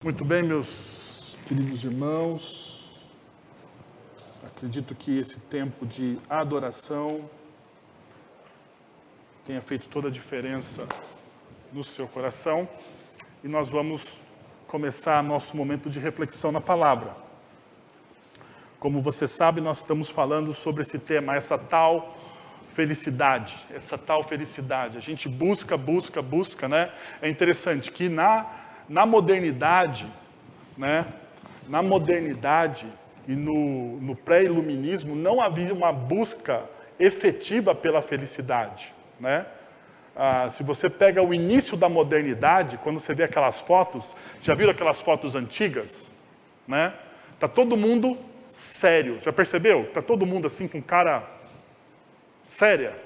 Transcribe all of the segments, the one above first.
Muito bem, meus queridos irmãos, acredito que esse tempo de adoração tenha feito toda a diferença no seu coração e nós vamos começar nosso momento de reflexão na palavra. Como você sabe, nós estamos falando sobre esse tema, essa tal felicidade. A gente busca, né? É interessante que na modernidade, né? Na modernidade e no pré-iluminismo não havia uma busca efetiva pela felicidade, né? Se você pega o início da modernidade, quando você vê aquelas fotos, já viram aquelas fotos antigas, né? Tá todo mundo sério, já percebeu? Tá todo mundo assim com cara séria,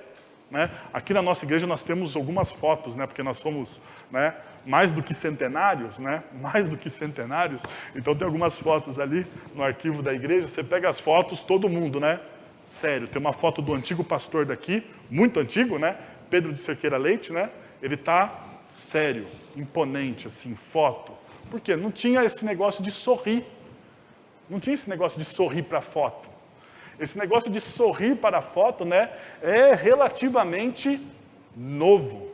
né? Aqui na nossa igreja nós temos algumas fotos, né? Porque nós somos, né, mais do que centenários, né? Mais do que centenários. Então tem algumas fotos ali no arquivo da igreja. Você pega as fotos, todo mundo, né? Sério. Tem uma foto do antigo pastor daqui, muito antigo, né? Pedro de Cerqueira Leite, né? Ele tá sério, imponente, assim, foto. Por quê? Não tinha esse negócio de sorrir. Não tinha esse negócio de sorrir para a foto. Esse negócio de sorrir para a foto, né, é relativamente novo.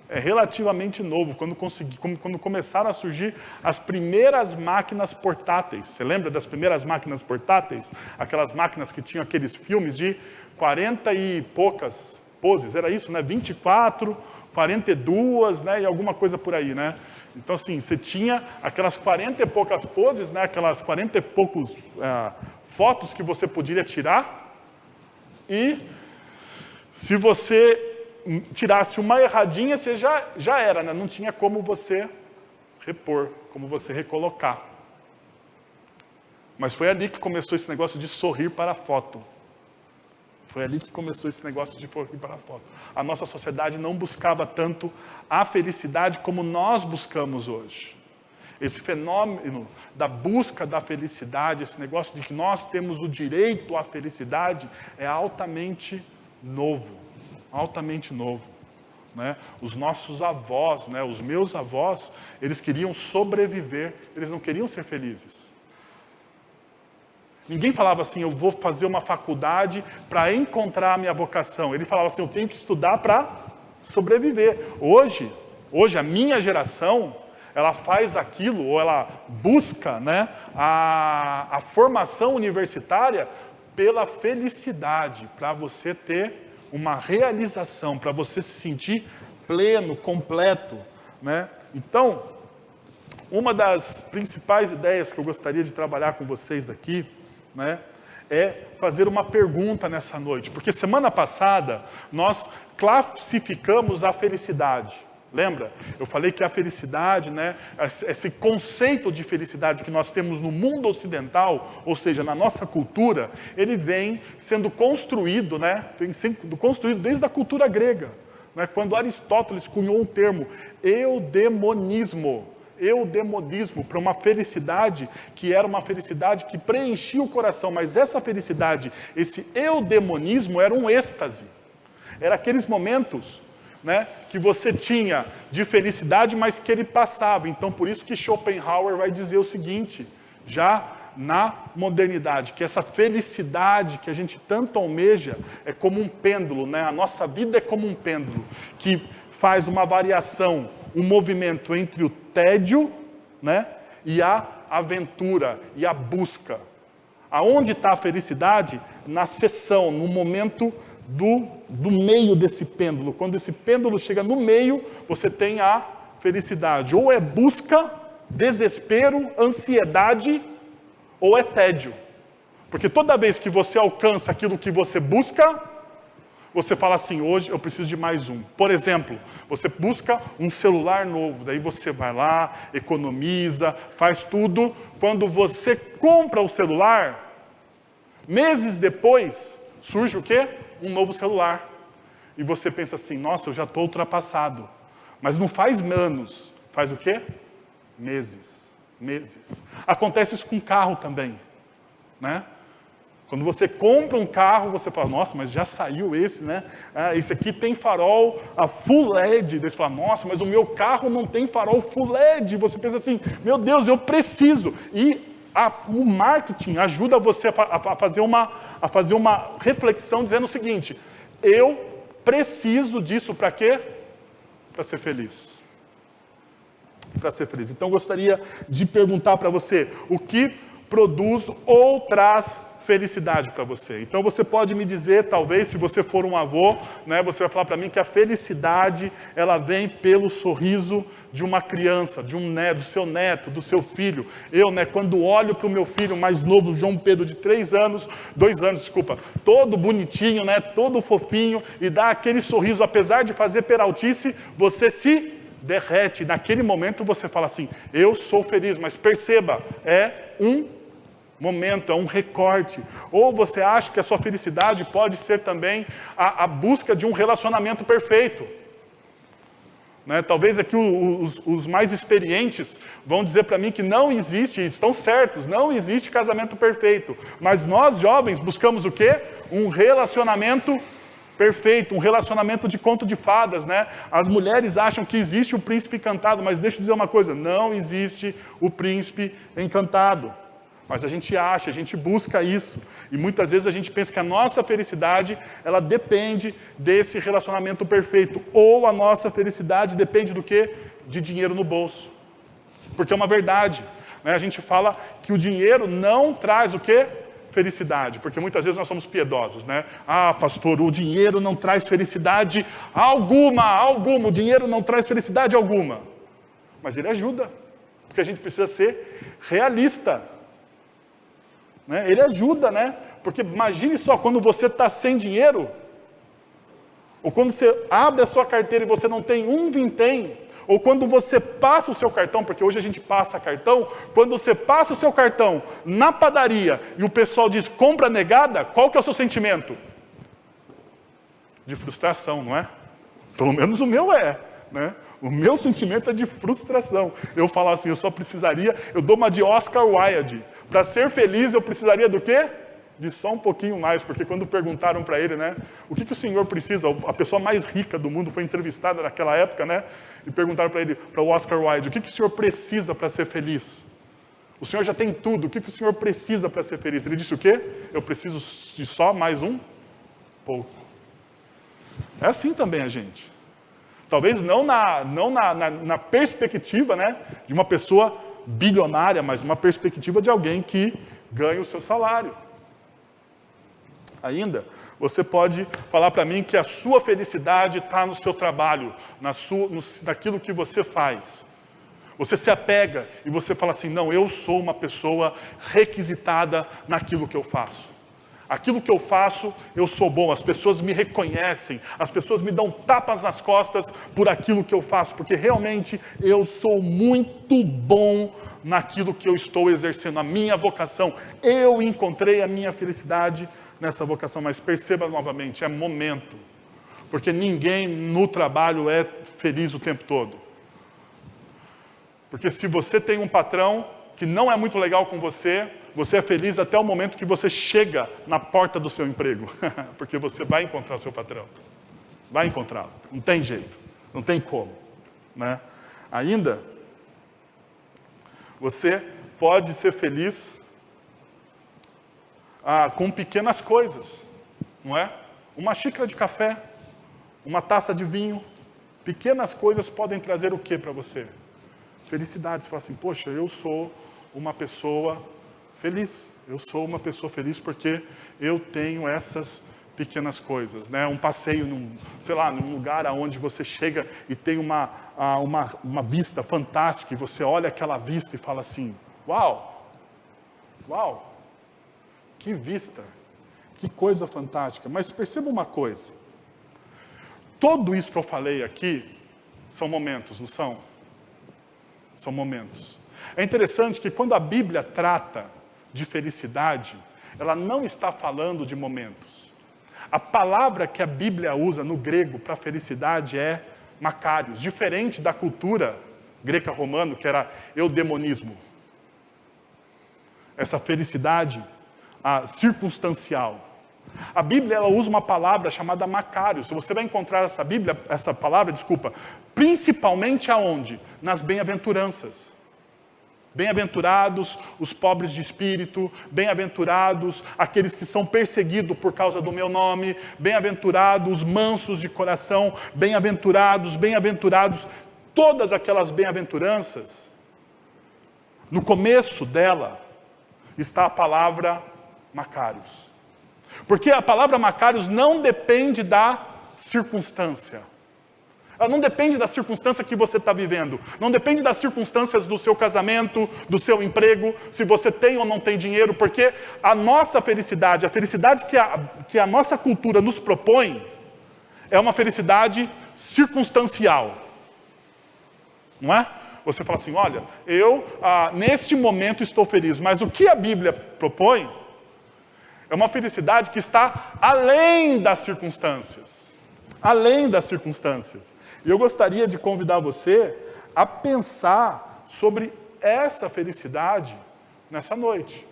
É relativamente novo, quando começaram a surgir as primeiras máquinas portáteis. Você lembra das primeiras máquinas portáteis? Aquelas máquinas que tinham aqueles filmes de 40 e poucas poses, era isso, né? 24, 42, né? E alguma coisa por aí, né? Então, assim, você tinha aquelas 40 e poucas poses, né? Aquelas 40 e poucos fotos que você poderia tirar. E se você tirasse uma erradinha, você já era, né? Não tinha como você repor, como você recolocar. Mas foi ali que começou esse negócio de sorrir para a foto. Foi ali que começou esse negócio de sorrir para a foto. A nossa sociedade não buscava tanto a felicidade como nós buscamos hoje. Esse fenômeno da busca da felicidade, esse negócio de que nós temos o direito à felicidade, é altamente novo. Altamente novo, né? Os nossos avós, né? Os meus avós, eles queriam sobreviver, eles não queriam ser felizes. Ninguém falava assim, eu vou fazer uma faculdade para encontrar a minha vocação. Ele falava assim, eu tenho que estudar para sobreviver. Hoje a minha geração, ela faz aquilo, ou ela busca, né, a formação universitária pela felicidade, para você ter uma realização, para você se sentir pleno, completo, né? Então, uma das principais ideias que eu gostaria de trabalhar com vocês aqui, né, é fazer uma pergunta nessa noite. Porque semana passada nós classificamos a felicidade. Lembra? Eu falei que a felicidade, né, esse conceito de felicidade que nós temos no mundo ocidental, ou seja, na nossa cultura, ele vem sendo construído, né, desde a cultura grega. Né, quando Aristóteles cunhou um termo, eudemonismo, para uma felicidade que era uma felicidade que preenchia o coração. Mas essa felicidade, esse eudemonismo era um êxtase. Era aqueles momentos, né, que você tinha de felicidade, mas que ele passava. Então, por isso que Schopenhauer vai dizer o seguinte, já na modernidade, que essa felicidade que a gente tanto almeja é como um pêndulo, né? A nossa vida é como um pêndulo, que faz uma variação, um movimento entre o tédio, né, e a aventura, e a busca. Aonde está a felicidade? Na seção, no momento do meio desse pêndulo. Quando esse pêndulo chega no meio, você tem a felicidade. Ou é busca, desespero, ansiedade, ou é tédio. Porque toda vez que você alcança aquilo que você busca, você fala assim, hoje eu preciso de mais um. Por exemplo, você busca um celular novo, daí você vai lá, economiza, faz tudo. Quando você compra o celular, meses depois, surge o quê? Um novo celular. E você pensa assim, nossa, eu já estou ultrapassado. Mas não faz anos, faz o quê? Meses. Acontece isso com carro também, né? Quando você compra um carro, você fala, nossa, mas já saiu esse, né? Esse aqui tem farol a full LED. Daí você fala, nossa, mas o meu carro não tem farol full LED. Você pensa assim, meu Deus, eu preciso. E o marketing ajuda você a fazer uma reflexão dizendo o seguinte, eu preciso disso para quê? Para ser feliz. Para ser feliz. Então eu gostaria de perguntar para você, o que produz ou traz felicidade para você? Então você pode me dizer, talvez, se você for um avô, né, você vai falar para mim que a felicidade, ela vem pelo sorriso de uma criança, de um neto, do seu neto, do seu filho. Eu, né, quando olho para o meu filho mais novo, João Pedro, de 2 anos, todo bonitinho, né, todo fofinho, e dá aquele sorriso, apesar de fazer peraltice, você se derrete. Naquele momento você fala assim, eu sou feliz, mas perceba, é um momento, é um recorte. Ou você acha que a sua felicidade pode ser também a busca de um relacionamento perfeito. Né? Talvez aqui os mais experientes vão dizer para mim que não existe, estão certos, não existe casamento perfeito. Mas nós jovens buscamos o quê? Um relacionamento perfeito, um relacionamento de conto de fadas, né? As mulheres acham que existe o príncipe encantado, mas deixa eu dizer uma coisa, não existe o príncipe encantado. Mas a gente acha, a gente busca isso. E muitas vezes a gente pensa que a nossa felicidade, ela depende desse relacionamento perfeito. Ou a nossa felicidade depende do quê? De dinheiro no bolso. Porque é uma verdade. Né? A gente fala que o dinheiro não traz o quê? Felicidade. Porque muitas vezes nós somos piedosos, né? Ah, pastor, o dinheiro não traz felicidade alguma. O dinheiro não traz felicidade alguma. Mas ele ajuda. Porque a gente precisa ser realista. Né? Ele ajuda, né? Porque imagine só, quando você está sem dinheiro, ou quando você abre a sua carteira e você não tem um vintém, ou quando você passa o seu cartão, porque hoje a gente passa cartão, quando você passa o seu cartão na padaria e o pessoal diz compra negada, qual que é o seu sentimento? De frustração, não é? Pelo menos o meu é, né? O meu sentimento é de frustração. Eu falo assim, eu dou uma de Oscar Wilde. Para ser feliz, eu precisaria do quê? De só um pouquinho mais, porque quando perguntaram para ele, né, o que o senhor precisa? A pessoa mais rica do mundo foi entrevistada naquela época, né, e perguntaram para ele, para o Oscar Wilde, o que o senhor precisa para ser feliz? O senhor já tem tudo, o que o senhor precisa para ser feliz? Ele disse o quê? Eu preciso de só mais um pouco. É assim também a gente. Talvez não na perspectiva, né, de uma pessoa bilionária, mas uma perspectiva de alguém que ganha o seu salário. Ainda, você pode falar para mim que a sua felicidade está no seu trabalho, naquilo que você faz. Você se apega e você fala assim, não, eu sou uma pessoa requisitada naquilo que eu faço. Aquilo que eu faço, eu sou bom, as pessoas me reconhecem, as pessoas me dão tapas nas costas por aquilo que eu faço, porque realmente eu sou muito bom naquilo que eu estou exercendo, a minha vocação. Eu encontrei a minha felicidade nessa vocação, mas perceba novamente, é momento, porque ninguém no trabalho é feliz o tempo todo. Porque se você tem um patrão que não é muito legal com você, você é feliz até o momento que você chega na porta do seu emprego. Porque você vai encontrar o seu patrão. Vai encontrá-lo. Não tem jeito. Não tem como. Né? Ainda, você pode ser feliz com pequenas coisas. Não é? Uma xícara de café, uma taça de vinho. Pequenas coisas podem trazer o que para você? Felicidade. Você fala assim, poxa, eu sou uma pessoa feliz. Eu sou uma pessoa feliz porque eu tenho essas pequenas coisas, né? Um passeio num lugar onde você chega e tem uma vista fantástica e você olha aquela vista e fala assim, uau, que vista, que coisa fantástica. Mas perceba uma coisa, tudo isso que eu falei aqui são momentos, não são? São momentos. É interessante que quando a Bíblia trata de felicidade, ela não está falando de momentos. A palavra que a Bíblia usa no grego para felicidade é makarios, diferente da cultura greca-romana, que era eudemonismo. Essa felicidade circunstancial. A Bíblia ela usa uma palavra chamada Macários. Você vai encontrar essa palavra, principalmente aonde? Nas bem-aventuranças. Bem-aventurados os pobres de espírito, bem-aventurados aqueles que são perseguidos por causa do meu nome, bem-aventurados os mansos de coração, bem-aventurados, todas aquelas bem-aventuranças. No começo dela está a palavra Macários. Porque a palavra Macários não depende da circunstância. Ela não depende da circunstância que você está vivendo. Não depende das circunstâncias do seu casamento, do seu emprego, se você tem ou não tem dinheiro. Porque a nossa felicidade, a felicidade que a nossa cultura nos propõe, é uma felicidade circunstancial. Não é? Você fala assim, olha, eu neste momento estou feliz. Mas o que a Bíblia propõe é uma felicidade que está além das circunstâncias. Além das circunstâncias. E eu gostaria de convidar você a pensar sobre essa felicidade nessa noite.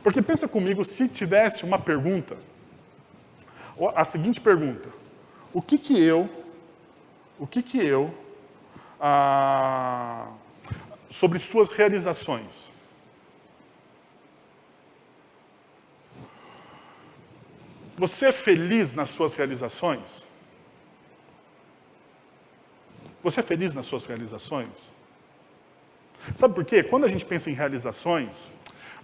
Porque pensa comigo, se tivesse uma pergunta, a seguinte pergunta: o que eu, sobre suas realizações? Você é feliz nas suas realizações? Você é feliz nas suas realizações? Sabe por quê? Quando a gente pensa em realizações,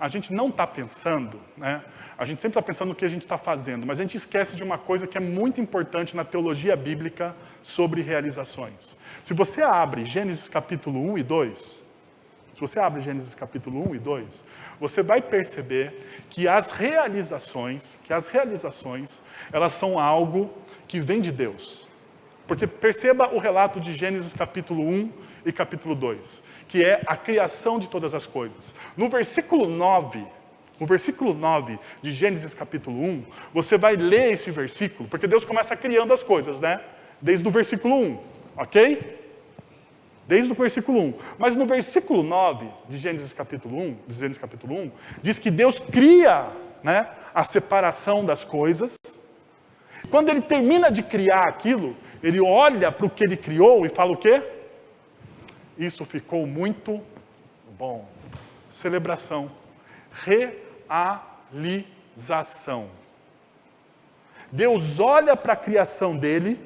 a gente não está pensando, né? A gente sempre está pensando no que a gente está fazendo, mas a gente esquece de uma coisa que é muito importante na teologia bíblica sobre realizações. Se você abre Gênesis capítulo 1 e 2, você vai perceber que as realizações, elas são algo que vem de Deus. Porque perceba o relato de Gênesis capítulo 1 e capítulo 2, que é a criação de todas as coisas. No versículo 9 de Gênesis capítulo 1, você vai ler esse versículo, porque Deus começa criando as coisas, né? Desde o versículo 1, ok? Desde o versículo 1. Mas no versículo 9 de Gênesis capítulo 1, diz que Deus cria, né, a separação das coisas. Quando ele termina de criar aquilo, ele olha para o que ele criou e fala o quê? Isso ficou muito bom. Celebração. Realização. Deus olha para a criação dele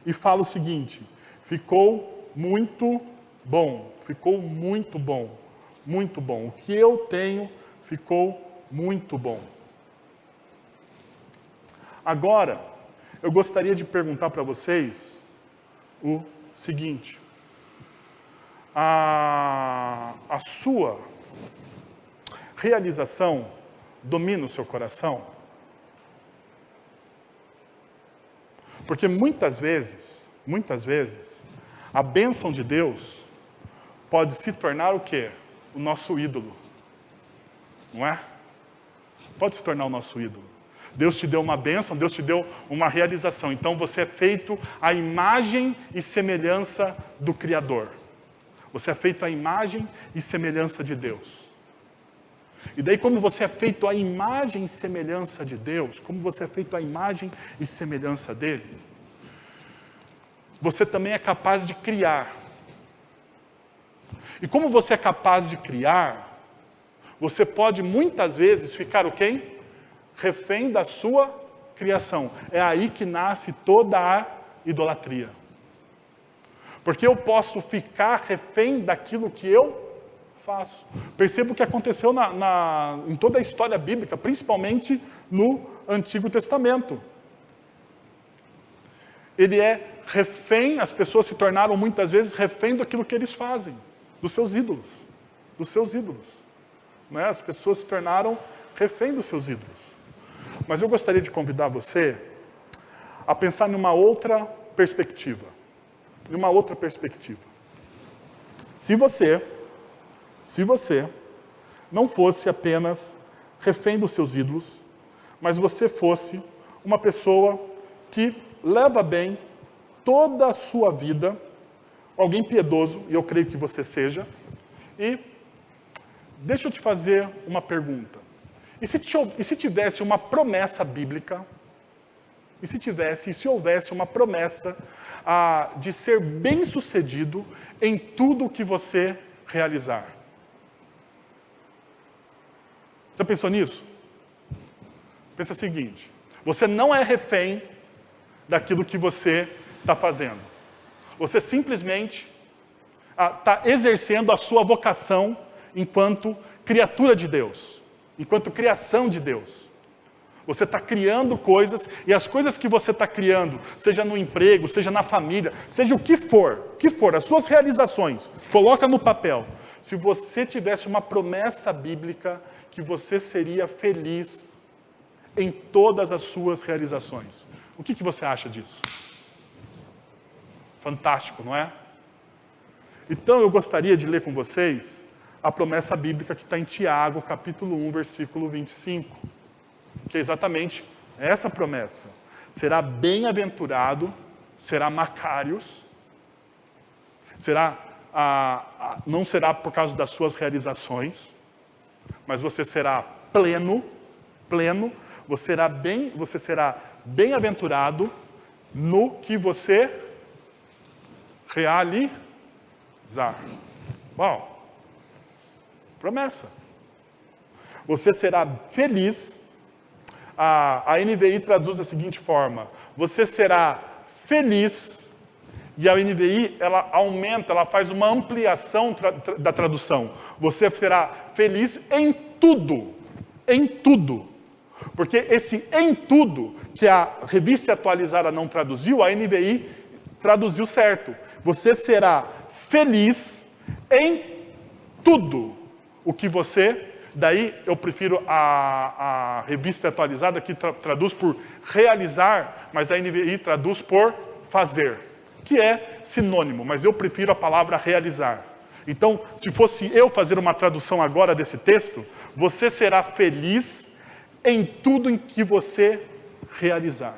e fala o seguinte: ficou muito bom. Ficou muito bom. Muito bom. O que eu tenho ficou muito bom. Agora, eu gostaria de perguntar para vocês o seguinte: a sua realização domina o seu coração? Porque muitas vezes, a bênção de Deus pode se tornar o quê? O nosso ídolo. Não é? Pode se tornar o nosso ídolo. Deus te deu uma bênção, Deus te deu uma realização. Então você é feito à imagem e semelhança do Criador. Você é feito à imagem e semelhança de Deus. E daí, como você é feito à imagem e semelhança de Deus, como você é feito à imagem e semelhança dele, você também é capaz de criar. E como você é capaz de criar, você pode muitas vezes ficar o quê? Refém da sua criação. É aí que nasce toda a idolatria. Porque eu posso ficar refém daquilo que eu faço. Perceba o que aconteceu em toda a história bíblica, principalmente no Antigo Testamento. Ele é refém, as pessoas se tornaram muitas vezes refém daquilo que eles fazem, dos seus ídolos. Né? As pessoas se tornaram refém dos seus ídolos. Mas eu gostaria de convidar você a pensar numa outra perspectiva. Se você não fosse apenas refém dos seus ídolos, mas você fosse uma pessoa que leva bem toda a sua vida, alguém piedoso, e eu creio que você seja, e deixa eu te fazer uma pergunta. E se tivesse uma promessa bíblica, e se houvesse uma promessa de ser bem-sucedido em tudo o que você realizar? Já pensou nisso? Pensa o seguinte, você não é refém daquilo que você está fazendo. Você simplesmente está exercendo a sua vocação enquanto criatura de Deus, enquanto criação de Deus. Você está criando coisas, e as coisas que você está criando, seja no emprego, seja na família, seja o que for, as suas realizações, coloca no papel. Se você tivesse uma promessa bíblica, que você seria feliz em todas as suas realizações. O que você acha disso? Fantástico, não é? Então eu gostaria de ler com vocês a promessa bíblica que está em Tiago, capítulo 1, versículo 25. Que é exatamente essa promessa. Será bem-aventurado, será macários, não será por causa das suas realizações, mas você será pleno, você será bem-aventurado no que você realizar. Uau! Promessa. Você será feliz. A NVI traduz da seguinte forma: você será feliz, e a NVI ela aumenta, ela faz uma ampliação da tradução. Você será feliz em tudo, porque esse em tudo, que a Revista Atualizada não traduziu, a NVI traduziu certo. Você será feliz em tudo o que você... Daí eu prefiro a Revista Atualizada, que traduz por realizar, mas a NVI traduz por fazer, que é sinônimo, mas eu prefiro a palavra realizar. Então, se fosse eu fazer uma tradução agora desse texto, você será feliz em tudo em que você realizar.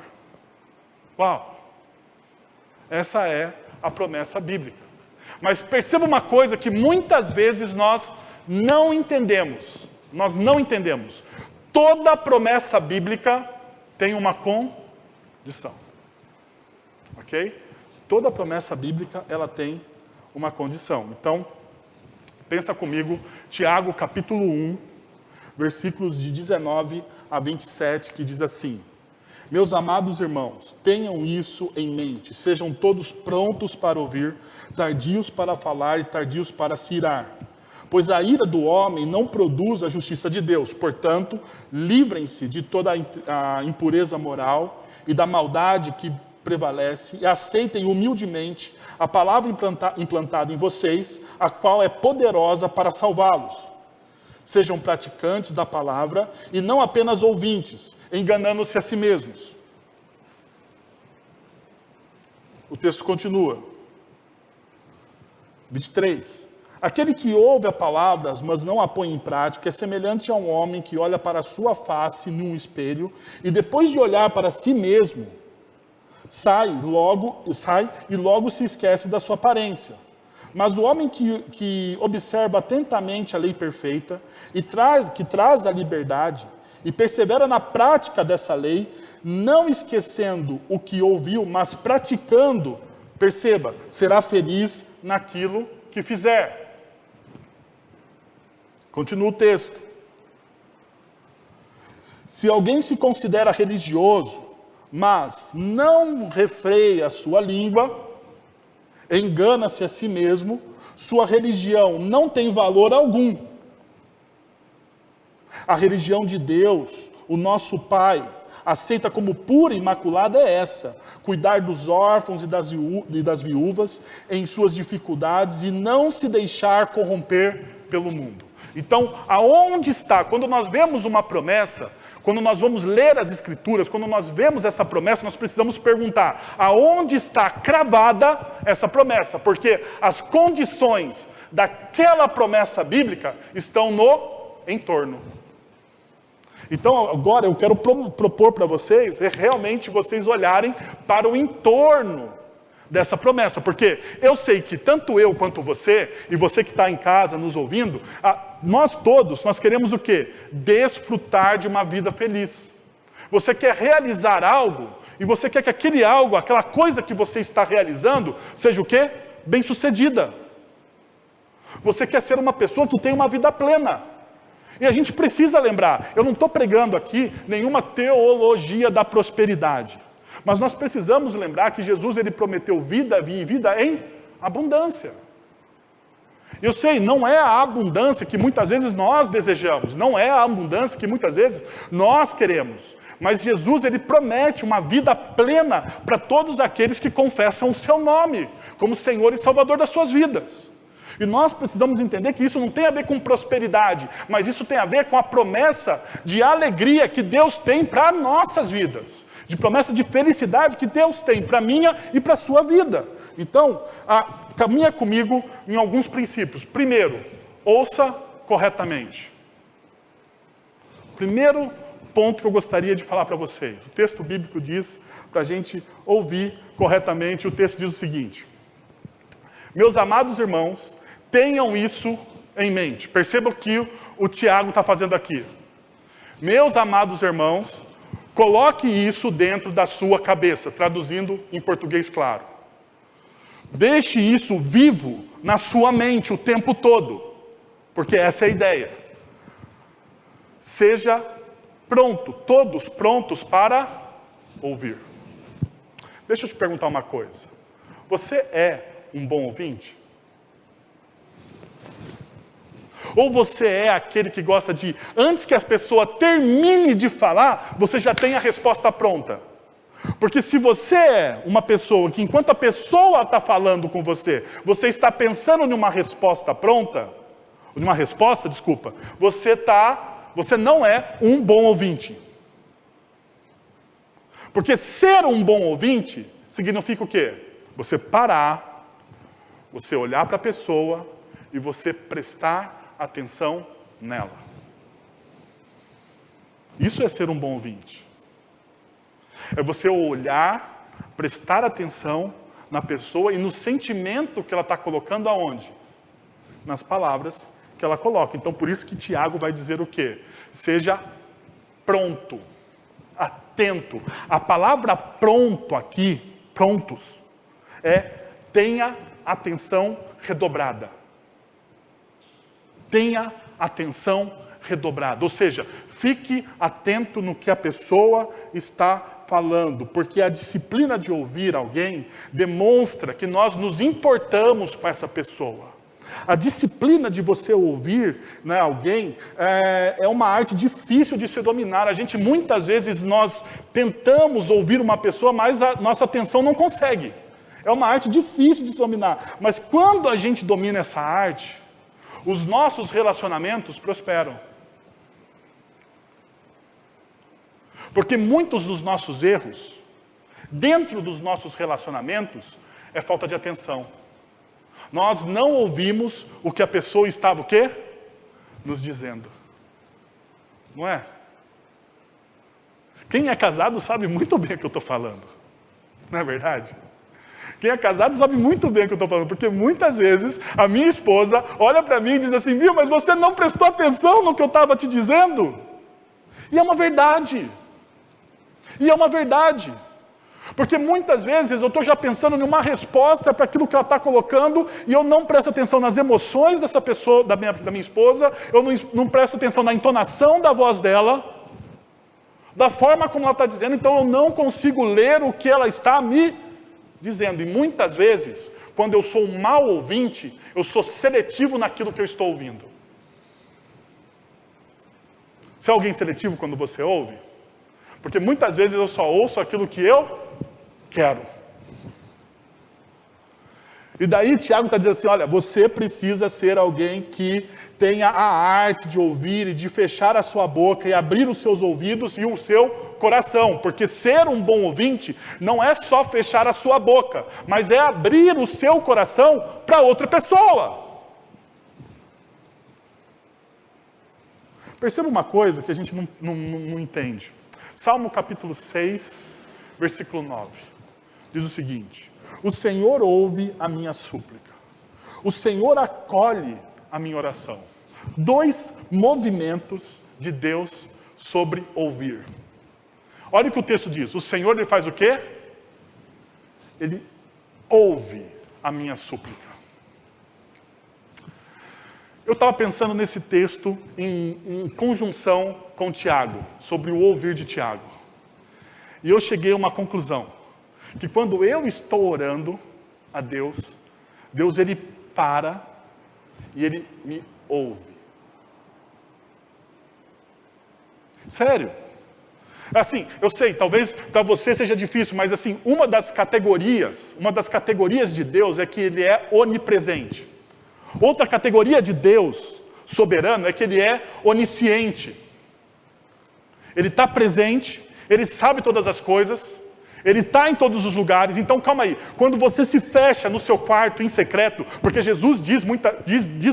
Uau! Essa é a promessa bíblica. Mas perceba uma coisa que muitas vezes nós não entendemos. Nós não entendemos. Toda promessa bíblica tem uma condição. Ok? Toda promessa bíblica, ela tem uma condição. Então, pensa comigo, Tiago capítulo 1, versículos de 19 a 27, que diz assim: meus amados irmãos, tenham isso em mente, sejam todos prontos para ouvir, tardios para falar e tardios para se irar. Pois a ira do homem não produz a justiça de Deus. Portanto, livrem-se de toda a impureza moral e da maldade que prevalece e aceitem humildemente a palavra implantada em vocês, a qual é poderosa para salvá-los. Sejam praticantes da palavra e não apenas ouvintes, enganando-se a si mesmos. O texto continua. 23. Aquele que ouve as palavras, mas não a põe em prática, é semelhante a um homem que olha para a sua face num espelho e depois de olhar para si mesmo, sai e logo se esquece da sua aparência. Mas o homem que observa atentamente a lei perfeita que traz a liberdade e persevera na prática dessa lei, não esquecendo o que ouviu, mas praticando, perceba, será feliz naquilo que fizer. Continua o texto. Se alguém se considera religioso, mas não refreia a sua língua, engana-se a si mesmo, sua religião não tem valor algum. A religião de Deus, o nosso Pai, aceita como pura e imaculada é essa: cuidar dos órfãos e das viúvas em suas dificuldades e não se deixar corromper pelo mundo. Então, aonde está? Quando nós vemos uma promessa, quando nós vamos ler as Escrituras, quando nós vemos essa promessa, nós precisamos perguntar: aonde está cravada essa promessa? Porque as condições daquela promessa bíblica estão no entorno. Então, agora eu quero propor para vocês, realmente vocês olharem para o entorno dessa promessa, porque eu sei que tanto eu quanto você, e você que está em casa nos ouvindo, nós todos, nós queremos o quê? Desfrutar de uma vida feliz. Você quer realizar algo, e você quer que aquele algo, aquela coisa que você está realizando, seja o quê? Bem-sucedida. Você quer ser uma pessoa que tem uma vida plena. E a gente precisa lembrar, eu não estou pregando aqui nenhuma teologia da prosperidade. Mas nós precisamos lembrar que Jesus ele prometeu vida e vida em abundância. Eu sei, não é a abundância que muitas vezes nós desejamos, não é a abundância que muitas vezes nós queremos. Mas Jesus ele promete uma vida plena para todos aqueles que confessam o seu nome como Senhor e Salvador das suas vidas. E nós precisamos entender que isso não tem a ver com prosperidade, mas isso tem a ver com a promessa de alegria que Deus tem para nossas vidas. De promessa de felicidade que Deus tem para a minha e para a sua vida. Então, caminha comigo em alguns princípios. Primeiro, ouça corretamente. Primeiro ponto que eu gostaria de falar para vocês. O texto bíblico diz para a gente ouvir corretamente. O texto diz o seguinte: meus amados irmãos, tenham isso em mente. Perceba o que o Tiago está fazendo aqui. Meus amados irmãos, coloque isso dentro da sua cabeça, traduzindo em português claro. Deixe isso vivo na sua mente o tempo todo, porque essa é a ideia. Seja pronto, todos prontos para ouvir. Deixa eu te perguntar uma coisa. Você é um bom ouvinte? Ou você é aquele que gosta de, antes que a pessoa termine de falar, você já tem a resposta pronta? Porque se você é uma pessoa que, enquanto a pessoa está falando com você, você está pensando numa resposta pronta, você não é um bom ouvinte. Porque ser um bom ouvinte significa o quê? Você parar, você olhar para a pessoa e você prestar atenção nela. Isso é ser um bom ouvinte. É você olhar, prestar atenção na pessoa e no sentimento que ela está colocando aonde? Nas palavras que ela coloca. Então, por isso que Tiago vai dizer o quê? Seja pronto, atento. A palavra pronto aqui, prontos, tenha atenção redobrada. Tenha atenção redobrada. Ou seja, fique atento no que a pessoa está falando, porque a disciplina de ouvir alguém demonstra que nós nos importamos com essa pessoa. A disciplina de você ouvir, né, alguém é uma arte difícil de se dominar. Muitas vezes nós tentamos ouvir uma pessoa, mas a nossa atenção não consegue. É uma arte difícil de se dominar. Mas quando a gente domina essa arte, os nossos relacionamentos prosperam. Porque muitos dos nossos erros, dentro dos nossos relacionamentos, é falta de atenção. Nós não ouvimos o que a pessoa estava o quê? Nos dizendo. Não é? Quem é casado sabe muito bem o que eu estou falando. Não é verdade? Quem é casado sabe muito bem o que eu estou falando, porque muitas vezes a minha esposa olha para mim e diz assim, viu, mas você não prestou atenção no que eu estava te dizendo? E é uma verdade. Porque muitas vezes eu estou já pensando numa resposta para aquilo que ela está colocando e eu não presto atenção nas emoções dessa pessoa, da minha esposa, eu não presto atenção na entonação da voz dela, da forma como ela está dizendo, então eu não consigo ler o que ela está me dizendo. E muitas vezes, quando eu sou um mau ouvinte, eu sou seletivo naquilo que eu estou ouvindo. Você é alguém seletivo quando você ouve? Porque muitas vezes eu só ouço aquilo que eu quero. E daí Tiago está dizendo assim, olha, você precisa ser alguém que tenha a arte de ouvir e de fechar a sua boca e abrir os seus ouvidos e o seu coração. Porque ser um bom ouvinte não é só fechar a sua boca, mas é abrir o seu coração para outra pessoa. Perceba uma coisa que a gente não entende. Salmo capítulo 6, versículo 9. Diz o seguinte: O Senhor ouve a minha súplica. O Senhor acolhe a minha oração. 2 movimentos de Deus sobre ouvir. Olha o que o texto diz. O Senhor, ele faz o quê? Ele ouve a minha súplica. Eu estava pensando nesse texto em conjunção com Tiago, sobre o ouvir de Tiago. E eu cheguei a uma conclusão, que quando eu estou orando a Deus, Deus ele para e ele me ouve. Sério. Assim, eu sei, talvez para você seja difícil, mas assim, uma das categorias de Deus é que ele é onipresente. Outra categoria de Deus soberano é que ele é onisciente. Ele está presente, ele sabe todas as coisas, ele está em todos os lugares. Então calma aí, quando você se fecha no seu quarto em secreto, porque Jesus diz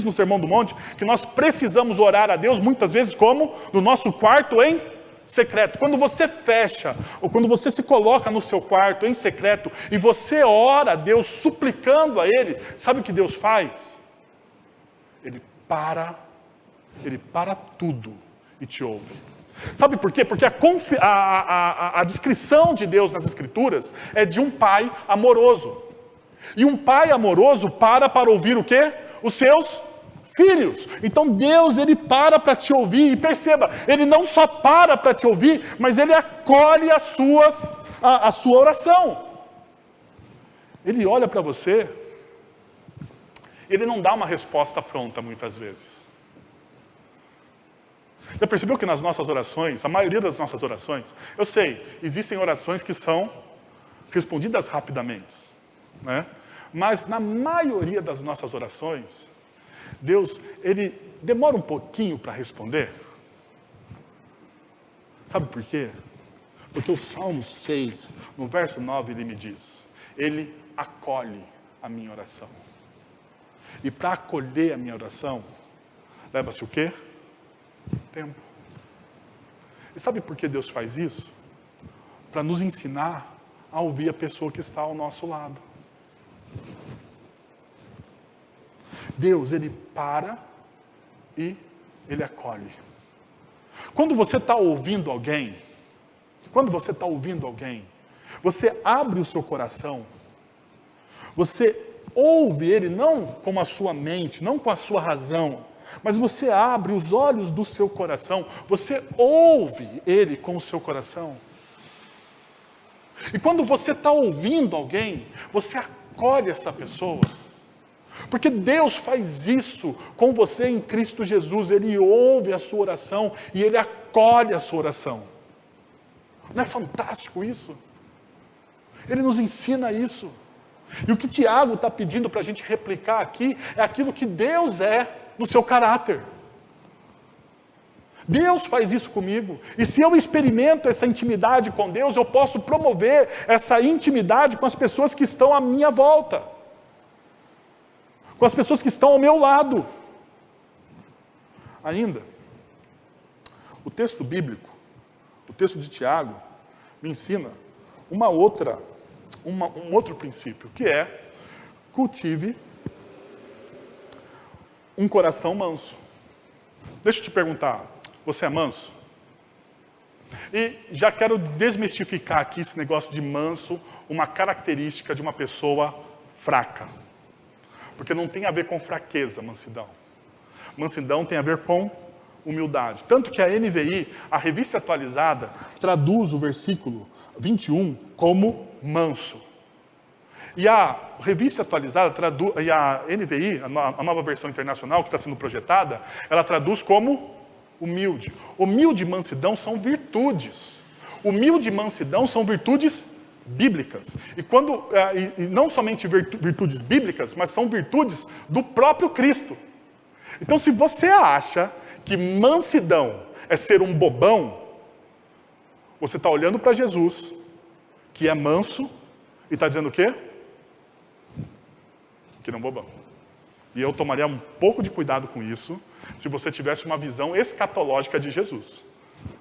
no Sermão do Monte que nós precisamos orar a Deus muitas vezes como no nosso quarto em secreto. Quando você fecha, ou quando você se coloca no seu quarto em secreto e você ora a Deus suplicando a Ele, sabe o que Deus faz? Ele para tudo e te ouve. Sabe por quê? Porque a descrição de Deus nas Escrituras é de um pai amoroso. E um pai amoroso para ouvir o quê? Os seus filhos. Então Deus, ele para te ouvir. E perceba, ele não só para te ouvir, mas ele acolhe a sua oração. Ele olha para você, ele não dá uma resposta pronta muitas vezes. Já percebeu que nas nossas orações, a maioria das nossas orações, eu sei, existem orações que são respondidas rapidamente, né? Mas na maioria das nossas orações, Deus, ele demora um pouquinho para responder. Sabe por quê? Porque o Salmo 6, no verso 9, ele me diz, ele acolhe a minha oração. E para acolher a minha oração, leva-se o quê? Tempo. E sabe por que Deus faz isso? Para nos ensinar a ouvir a pessoa que está ao nosso lado. Deus, ele para e ele acolhe. Quando você está ouvindo alguém, você abre o seu coração, você ouve ele não com a sua mente, não com a sua razão, mas você abre os olhos do seu coração, você ouve ele com o seu coração. E quando você está ouvindo alguém, você acolhe essa pessoa. Porque Deus faz isso com você em Cristo Jesus. Ele ouve a sua oração e ele acolhe a sua oração. Não é fantástico isso? Ele nos ensina isso. E o que Tiago está pedindo para a gente replicar aqui é aquilo que Deus é no seu caráter. Deus faz isso comigo. E se eu experimento essa intimidade com Deus, eu posso promover essa intimidade com as pessoas que estão à minha volta. Com as pessoas que estão ao meu lado. Ainda, o texto bíblico, o texto de Tiago, me ensina um outro princípio, que é cultive um coração manso. Deixa eu te perguntar, você é manso? E já quero desmistificar aqui esse negócio de manso, uma característica de uma pessoa fraca. Porque não tem a ver com fraqueza, mansidão. Mansidão tem a ver com humildade. Tanto que a NVI, a Revista Atualizada, traduz o versículo 21 como manso. E a Revista Atualizada, e a NVI, a nova versão internacional que está sendo projetada, ela traduz como humilde. Humilde e mansidão são virtudes. Humilde e mansidão são virtudes bíblicas. E não somente virtudes bíblicas, mas são virtudes do próprio Cristo. Então, se você acha que mansidão é ser um bobão, você está olhando para Jesus, que é manso, e está dizendo o quê? Que não é um bobão. E eu tomaria um pouco de cuidado com isso, se você tivesse uma visão escatológica de Jesus.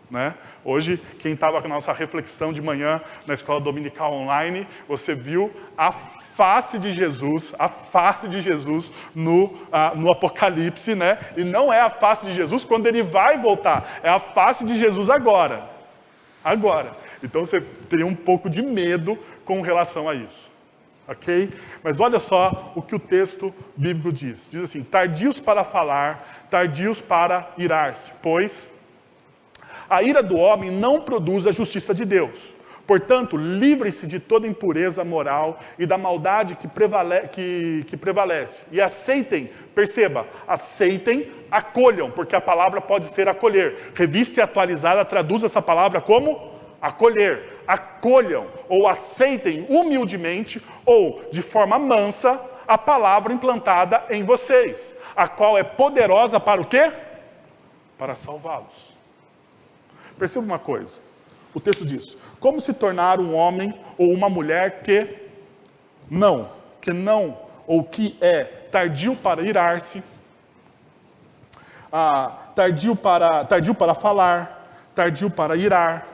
né? Hoje, quem estava com a nossa reflexão de manhã na escola dominical online, você viu a face de Jesus no Apocalipse, né? E não é a face de Jesus quando ele vai voltar, é a face de Jesus agora. Agora. Então você teria um pouco de medo com relação a isso. Ok? Mas olha só o que o texto bíblico diz. Diz assim, tardios para falar, tardios para irar-se, pois a ira do homem não produz a justiça de Deus. Portanto, livrem-se de toda impureza moral e da maldade que prevalece. E aceitem, perceba, aceitem, acolham, porque a palavra pode ser acolher. Revista Atualizada traduz essa palavra como acolher. Acolham ou aceitem humildemente ou de forma mansa a palavra implantada em vocês, a qual é poderosa para o quê? Para salvá-los. Perceba uma coisa, o texto diz, como se tornar um homem ou uma mulher que não, ou que é tardio para irar-se, tardio para falar, tardio para irar,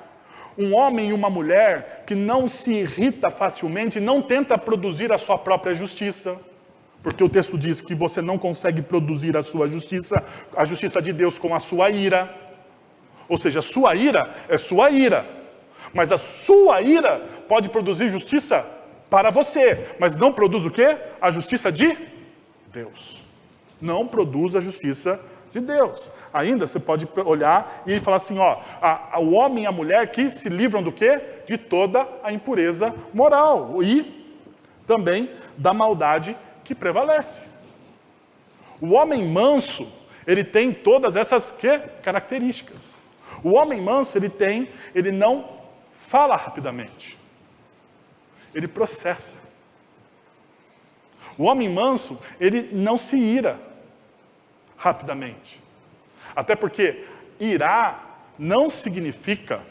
um homem e uma mulher que não se irrita facilmente, não tenta produzir a sua própria justiça, porque o texto diz que você não consegue produzir a sua justiça, a justiça de Deus com a sua ira. Ou seja, a sua ira é sua ira. Mas a sua ira pode produzir justiça para você. Mas não produz o quê? A justiça de Deus. Não produz a justiça de Deus. Ainda você pode olhar e falar assim, o homem e a mulher que se livram do quê? De toda a impureza moral. E também da maldade que prevalece. O homem manso, ele tem todas essas características. O homem manso, ele não fala rapidamente. Ele processa. O homem manso, ele não se ira rapidamente. Até porque irar não significa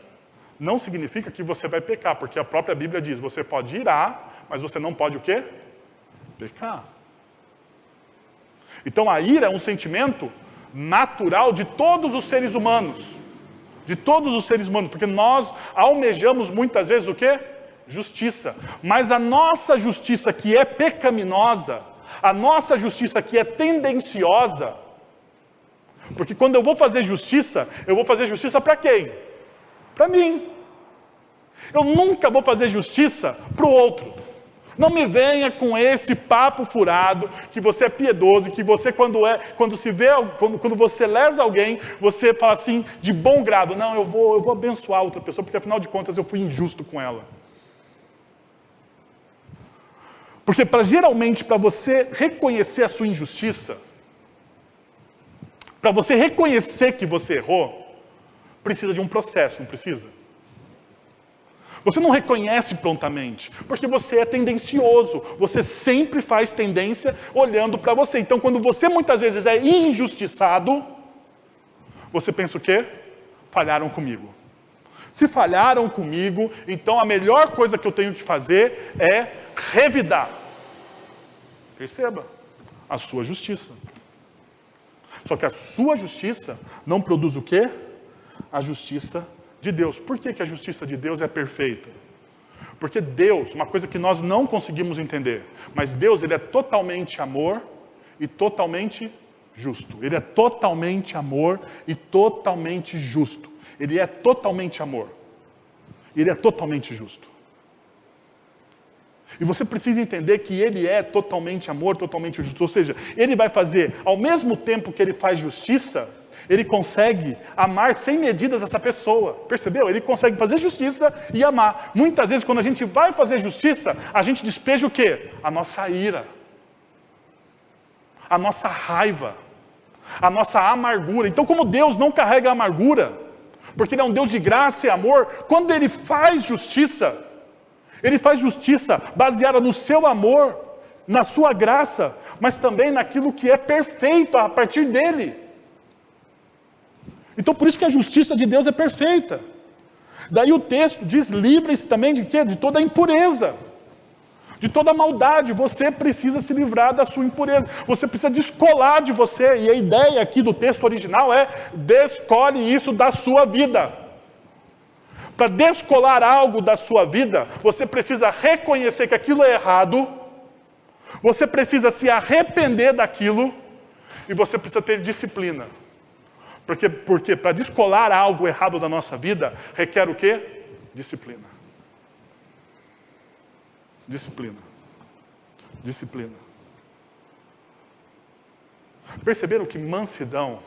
que você vai pecar, porque a própria Bíblia diz, você pode irar, mas você não pode o quê? Pecar. Então a ira é um sentimento natural de todos os seres humanos. De todos os seres humanos, porque nós almejamos muitas vezes o quê? Justiça. Mas a nossa justiça que é pecaminosa, a nossa justiça que é tendenciosa, porque quando eu vou fazer justiça para quem? Para mim. Eu nunca vou fazer justiça para o outro. Não me venha com esse papo furado, que você é piedoso, que você quando você lesa alguém, você fala assim, de bom grado, não, eu vou abençoar outra pessoa, porque afinal de contas eu fui injusto com ela. Porque geralmente para você reconhecer a sua injustiça, para você reconhecer que você errou, precisa de um processo, não precisa? Você não reconhece prontamente, porque você é tendencioso, você sempre faz tendência olhando para você. Então, quando você muitas vezes é injustiçado, você pensa o quê? Falharam comigo. Se falharam comigo, então a melhor coisa que eu tenho que fazer é revidar. Perceba, a sua justiça. Só que a sua justiça não produz o quê? A justiça de Deus. Por que a justiça de Deus é perfeita? Porque Deus, uma coisa que nós não conseguimos entender, mas Deus, ele é totalmente amor e totalmente justo. Ele é totalmente amor e totalmente justo. Ele é totalmente amor. Ele é totalmente justo. E você precisa entender que ele é totalmente amor, totalmente justo. Ou seja, ele vai fazer, ao mesmo tempo que ele faz justiça, ele consegue amar sem medidas essa pessoa. Percebeu? Ele consegue fazer justiça e amar. Muitas vezes, quando a gente vai fazer justiça, a gente despeja o quê? A nossa ira. A nossa raiva. A nossa amargura. Então, como Deus não carrega a amargura, porque ele é um Deus de graça e amor, quando ele faz justiça baseada no seu amor, na sua graça, mas também naquilo que é perfeito a partir dele. Então, por isso que a justiça de Deus é perfeita. Daí o texto diz, livre-se também de quê? De toda a impureza. De toda a maldade. Você precisa se livrar da sua impureza. Você precisa descolar de você. E a ideia aqui do texto original é, descole isso da sua vida. Para descolar algo da sua vida, você precisa reconhecer que aquilo é errado, você precisa se arrepender daquilo, e você precisa ter disciplina. Porque para descolar algo errado da nossa vida, requer o quê? Disciplina. Disciplina. Disciplina. Perceberam que mansidão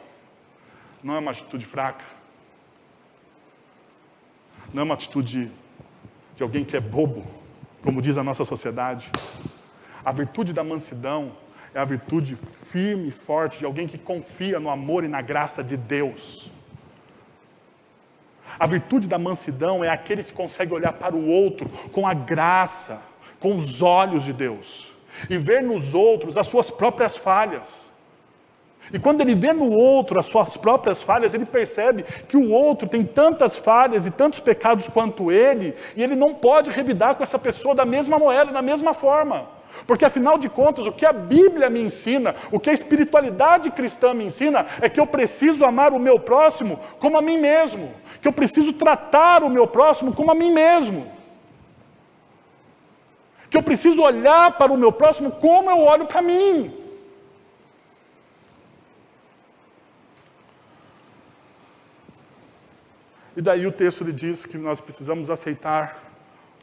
não é uma atitude fraca? Não é uma atitude de alguém que é bobo, como diz a nossa sociedade. A virtude da mansidão é a virtude firme e forte de alguém que confia no amor e na graça de Deus. A virtude da mansidão é aquele que consegue olhar para o outro com a graça, com os olhos de Deus, e ver nos outros as suas próprias falhas. E quando ele vê no outro as suas próprias falhas, ele percebe que o outro tem tantas falhas e tantos pecados quanto ele, e ele não pode revidar com essa pessoa da mesma moeda, da mesma forma. Porque afinal de contas, o que a Bíblia me ensina, o que a espiritualidade cristã me ensina, é que eu preciso amar o meu próximo como a mim mesmo. Que eu preciso tratar o meu próximo como a mim mesmo. Que eu preciso olhar para o meu próximo como eu olho para mim. E daí o texto lhe diz que nós precisamos aceitar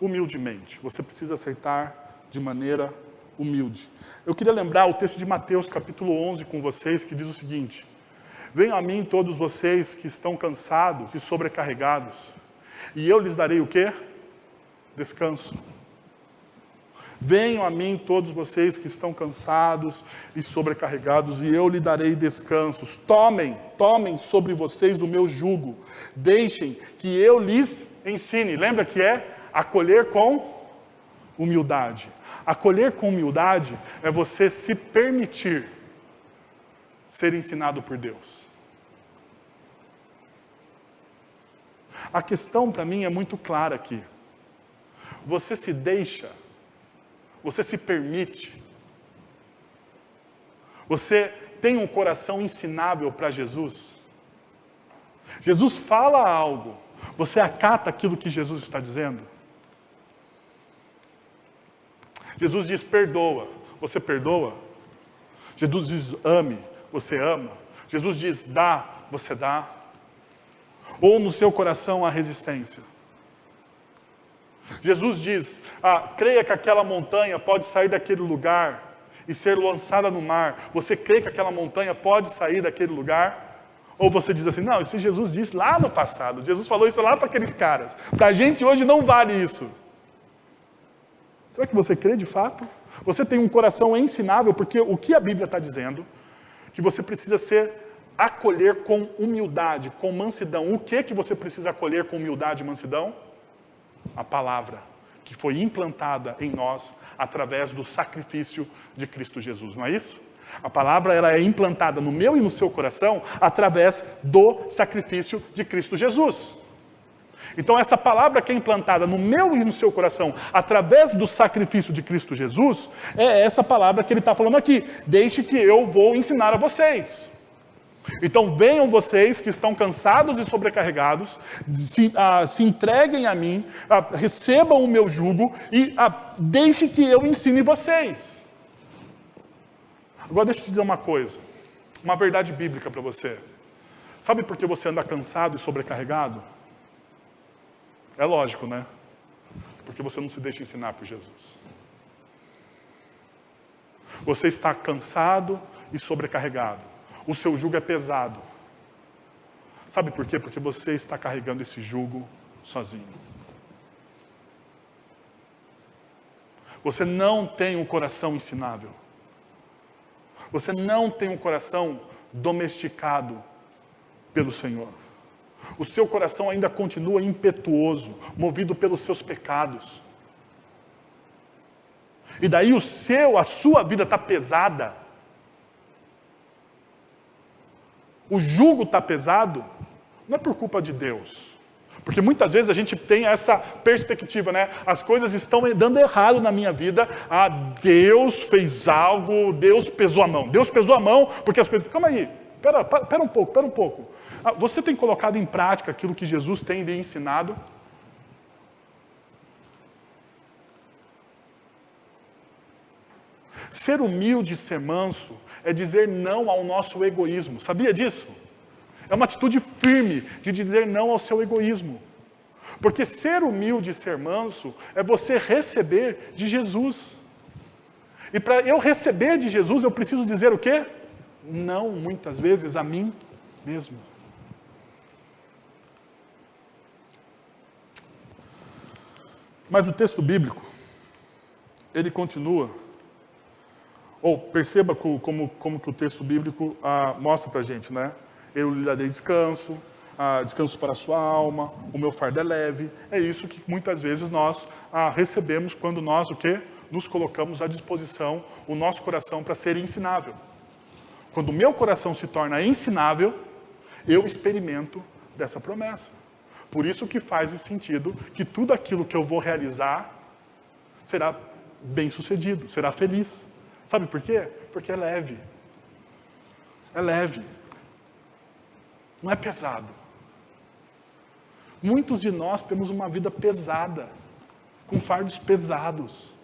humildemente. Você precisa aceitar de maneira humilde. Eu queria lembrar o texto de Mateus capítulo 11 com vocês, que diz o seguinte: venham a mim todos vocês que estão cansados e sobrecarregados, e eu lhes darei o quê? Descanso. Venham a mim todos vocês que estão cansados e sobrecarregados, e eu lhe darei descansos. Tomem sobre vocês o meu jugo. Deixem que eu lhes ensine. Lembra que é acolher com humildade. Acolher com humildade é você se permitir ser ensinado por Deus. A questão para mim é muito clara aqui. Você se deixa, você se permite, você tem um coração ensinável para Jesus. Jesus fala algo, você acata aquilo que Jesus está dizendo? Jesus diz perdoa, você perdoa? Jesus diz ame, você ama? Jesus diz dá, você dá? Ou no seu coração há resistência? Jesus diz, creia que aquela montanha pode sair daquele lugar e ser lançada no mar. Você crê que aquela montanha pode sair daquele lugar? Ou você diz assim, não, isso Jesus disse lá no passado. Jesus falou isso lá para aqueles caras. Para a gente hoje não vale isso. Será que você crê de fato? Você tem um coração ensinável, porque o que a Bíblia está dizendo, que você precisa acolher com humildade, com mansidão. O que você precisa acolher com humildade e mansidão? A palavra que foi implantada em nós através do sacrifício de Cristo Jesus, não é isso? A palavra ela é implantada no meu e no seu coração através do sacrifício de Cristo Jesus. Então essa palavra que é implantada no meu e no seu coração através do sacrifício de Cristo Jesus, é essa palavra que ele está falando aqui. Deixe que eu vou ensinar a vocês. Então venham vocês que estão cansados e sobrecarregados, se entreguem a mim, recebam o meu jugo e deixe que eu ensine vocês. Agora deixa eu te dizer uma coisa, uma verdade bíblica para você. Sabe por que você anda cansado e sobrecarregado? É lógico, né? Porque você não se deixa ensinar por Jesus. Você está cansado e sobrecarregado. O seu jugo é pesado. Sabe por quê? Porque você está carregando esse jugo sozinho. Você não tem um coração ensinável. Você não tem um coração domesticado pelo Senhor. O seu coração ainda continua impetuoso, movido pelos seus pecados. E daí a sua vida está pesada. O jugo está pesado, não é por culpa de Deus. Porque muitas vezes a gente tem essa perspectiva, né? As coisas estão dando errado na minha vida. Deus fez algo, Deus pesou a mão. Deus pesou a mão porque as coisas... Calma aí, pera um pouco. Você tem colocado em prática aquilo que Jesus tem lhe ensinado? Ser humilde e ser manso é dizer não ao nosso egoísmo. Sabia disso? É uma atitude firme de dizer não ao seu egoísmo. Porque ser humilde e ser manso é você receber de Jesus. E para eu receber de Jesus, eu preciso dizer o quê? Não, muitas vezes, a mim mesmo. Mas o texto bíblico, ele continua. Ou perceba como que o texto bíblico mostra para a gente, né? Eu lhe darei descanso, descanso para a sua alma, o meu fardo é leve. É isso que muitas vezes nós recebemos quando nós, o quê? Nos colocamos à disposição, o nosso coração para ser ensinável. Quando o meu coração se torna ensinável, eu experimento dessa promessa. Por isso que faz sentido que tudo aquilo que eu vou realizar será bem sucedido, será feliz. Sabe por quê? Porque é leve. É leve. Não é pesado. Muitos de nós temos uma vida pesada, com fardos pesados.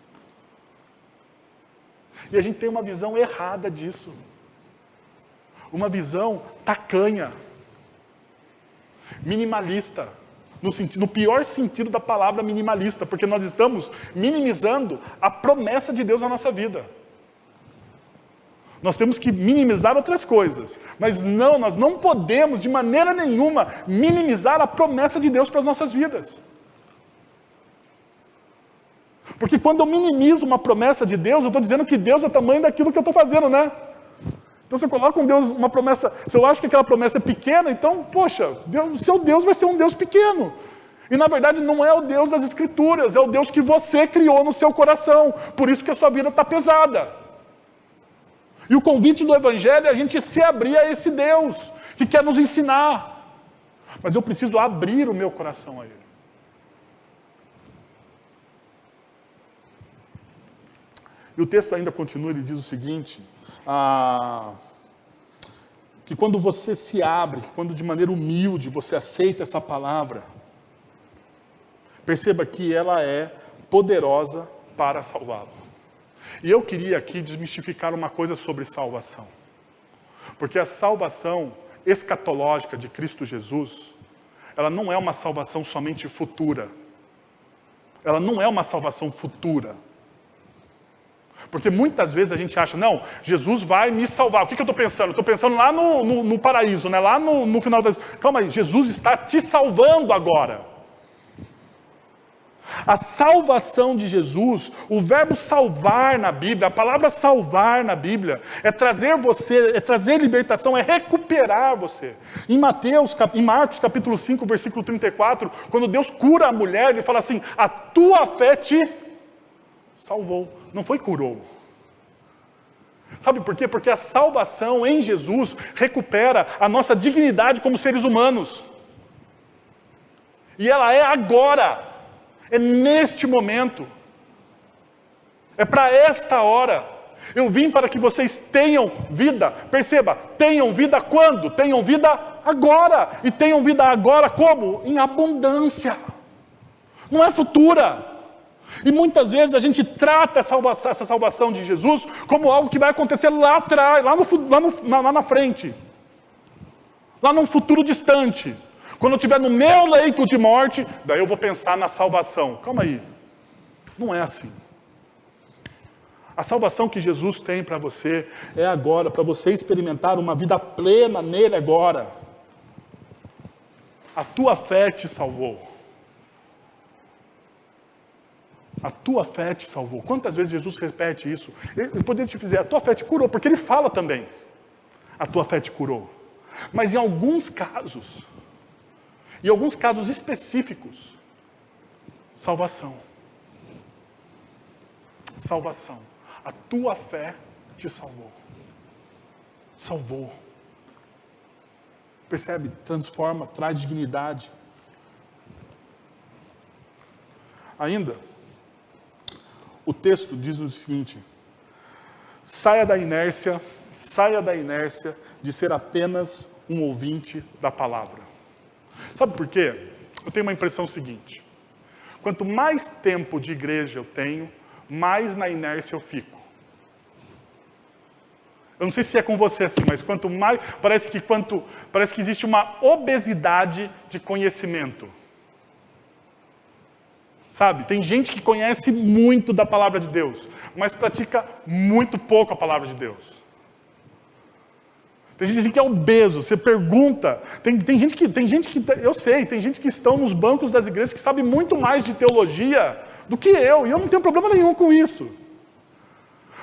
E a gente tem uma visão errada disso. Uma visão tacanha, minimalista, no pior sentido da palavra minimalista, porque nós estamos minimizando a promessa de Deus na nossa vida. Nós temos que minimizar outras coisas, mas nós não podemos de maneira nenhuma minimizar a promessa de Deus para as nossas vidas. Porque quando eu minimizo uma promessa de Deus, eu estou dizendo que Deus é o tamanho daquilo que eu estou fazendo, né? Então, se eu coloco um Deus, uma promessa, se eu acho que aquela promessa é pequena, então, poxa, seu Deus vai ser um Deus pequeno. E, na verdade, não é o Deus das Escrituras, é o Deus que você criou no seu coração. Por isso que a sua vida está pesada. E o convite do Evangelho é a gente se abrir a esse Deus, que quer nos ensinar. Mas eu preciso abrir o meu coração a Ele. E o texto ainda continua, ele diz o seguinte, que quando você se abre, que quando de maneira humilde você aceita essa palavra, perceba que ela é poderosa para salvá-lo. E eu queria aqui desmistificar uma coisa sobre salvação. Porque a salvação escatológica de Cristo Jesus, ela não é uma salvação somente futura. Ela não é uma salvação futura. Porque muitas vezes a gente acha, não, Jesus vai me salvar. O que eu estou pensando? Estou pensando lá no paraíso, né? Lá no final da... Calma aí, Jesus está te salvando agora. A salvação de Jesus, o verbo salvar na Bíblia, a palavra salvar na Bíblia, é trazer você, é trazer libertação, é recuperar você. Em Marcos capítulo 5, versículo 34, quando Deus cura a mulher, Ele fala assim, a tua fé te salvou, não foi curou. Sabe por quê? Porque a salvação em Jesus recupera a nossa dignidade como seres humanos. E ela é agora. É neste momento. É para esta hora. Eu vim para que vocês tenham vida. Perceba, tenham vida quando? Tenham vida agora. E tenham vida agora como? Em abundância. Não é futura. E muitas vezes a gente trata essa salvação de Jesus como algo que vai acontecer lá atrás, lá na frente. Lá num futuro distante. Quando eu estiver no meu leito de morte, daí eu vou pensar na salvação. Calma aí. Não é assim. A salvação que Jesus tem para você é agora, para você experimentar uma vida plena nele agora. A tua fé te salvou. A tua fé te salvou. Quantas vezes Jesus repete isso? Ele poderia te dizer, a tua fé te curou, porque ele fala também. A tua fé te curou. Mas em alguns casos específicos, salvação. Salvação. A tua fé te salvou. Salvou. Percebe? Transforma, traz dignidade. Ainda, o texto diz o seguinte, saia da inércia de ser apenas um ouvinte da palavra. Sabe por quê? Eu tenho uma impressão seguinte, quanto mais tempo de igreja eu tenho, mais na inércia eu fico. Eu não sei se é com você assim, mas quanto mais... Parece que existe uma obesidade de conhecimento. Sabe? Tem gente que conhece muito da palavra de Deus, mas pratica muito pouco a palavra de Deus. Tem gente assim que é obeso, você pergunta. Tem gente que, eu sei, tem gente que estão nos bancos das igrejas que sabe muito mais de teologia do que eu, e eu não tenho problema nenhum com isso.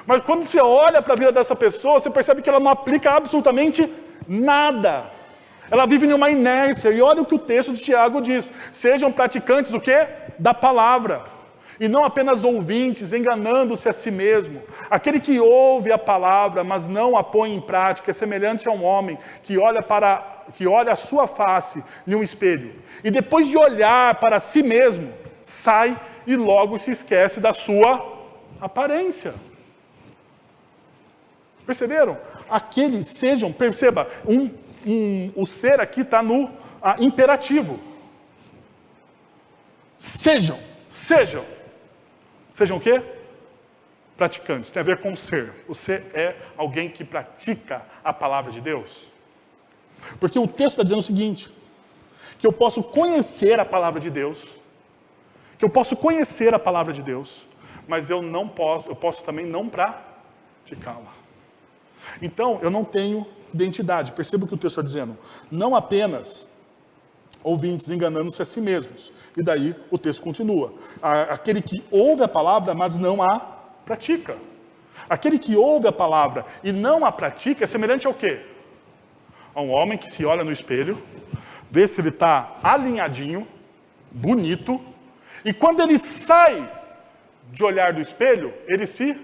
Mas quando você olha para a vida dessa pessoa, você percebe que ela não aplica absolutamente nada. Ela vive em uma inércia. E olha o que o texto de Tiago diz. Sejam praticantes do quê? Da palavra. E não apenas ouvintes, enganando-se a si mesmo. Aquele que ouve a palavra, mas não a põe em prática, é semelhante a um homem que olha a sua face em um espelho. E depois de olhar para si mesmo, sai e logo se esquece da sua aparência. Perceberam? Perceba, o ser aqui está no imperativo. Sejam o quê? Praticantes. Tem a ver com ser. Você é alguém que pratica a palavra de Deus? Porque o texto está dizendo o seguinte, que eu posso conhecer a palavra de Deus, mas eu posso também não praticá-la. Então, eu não tenho identidade. Perceba o que o texto está dizendo. Não apenas ouvintes enganando-se a si mesmos. E daí o texto continua. Aquele que ouve a palavra, mas não a pratica. Aquele que ouve a palavra e não a pratica é semelhante ao quê? A um homem que se olha no espelho, vê se ele está alinhadinho, bonito, e quando ele sai de olhar do espelho, ele se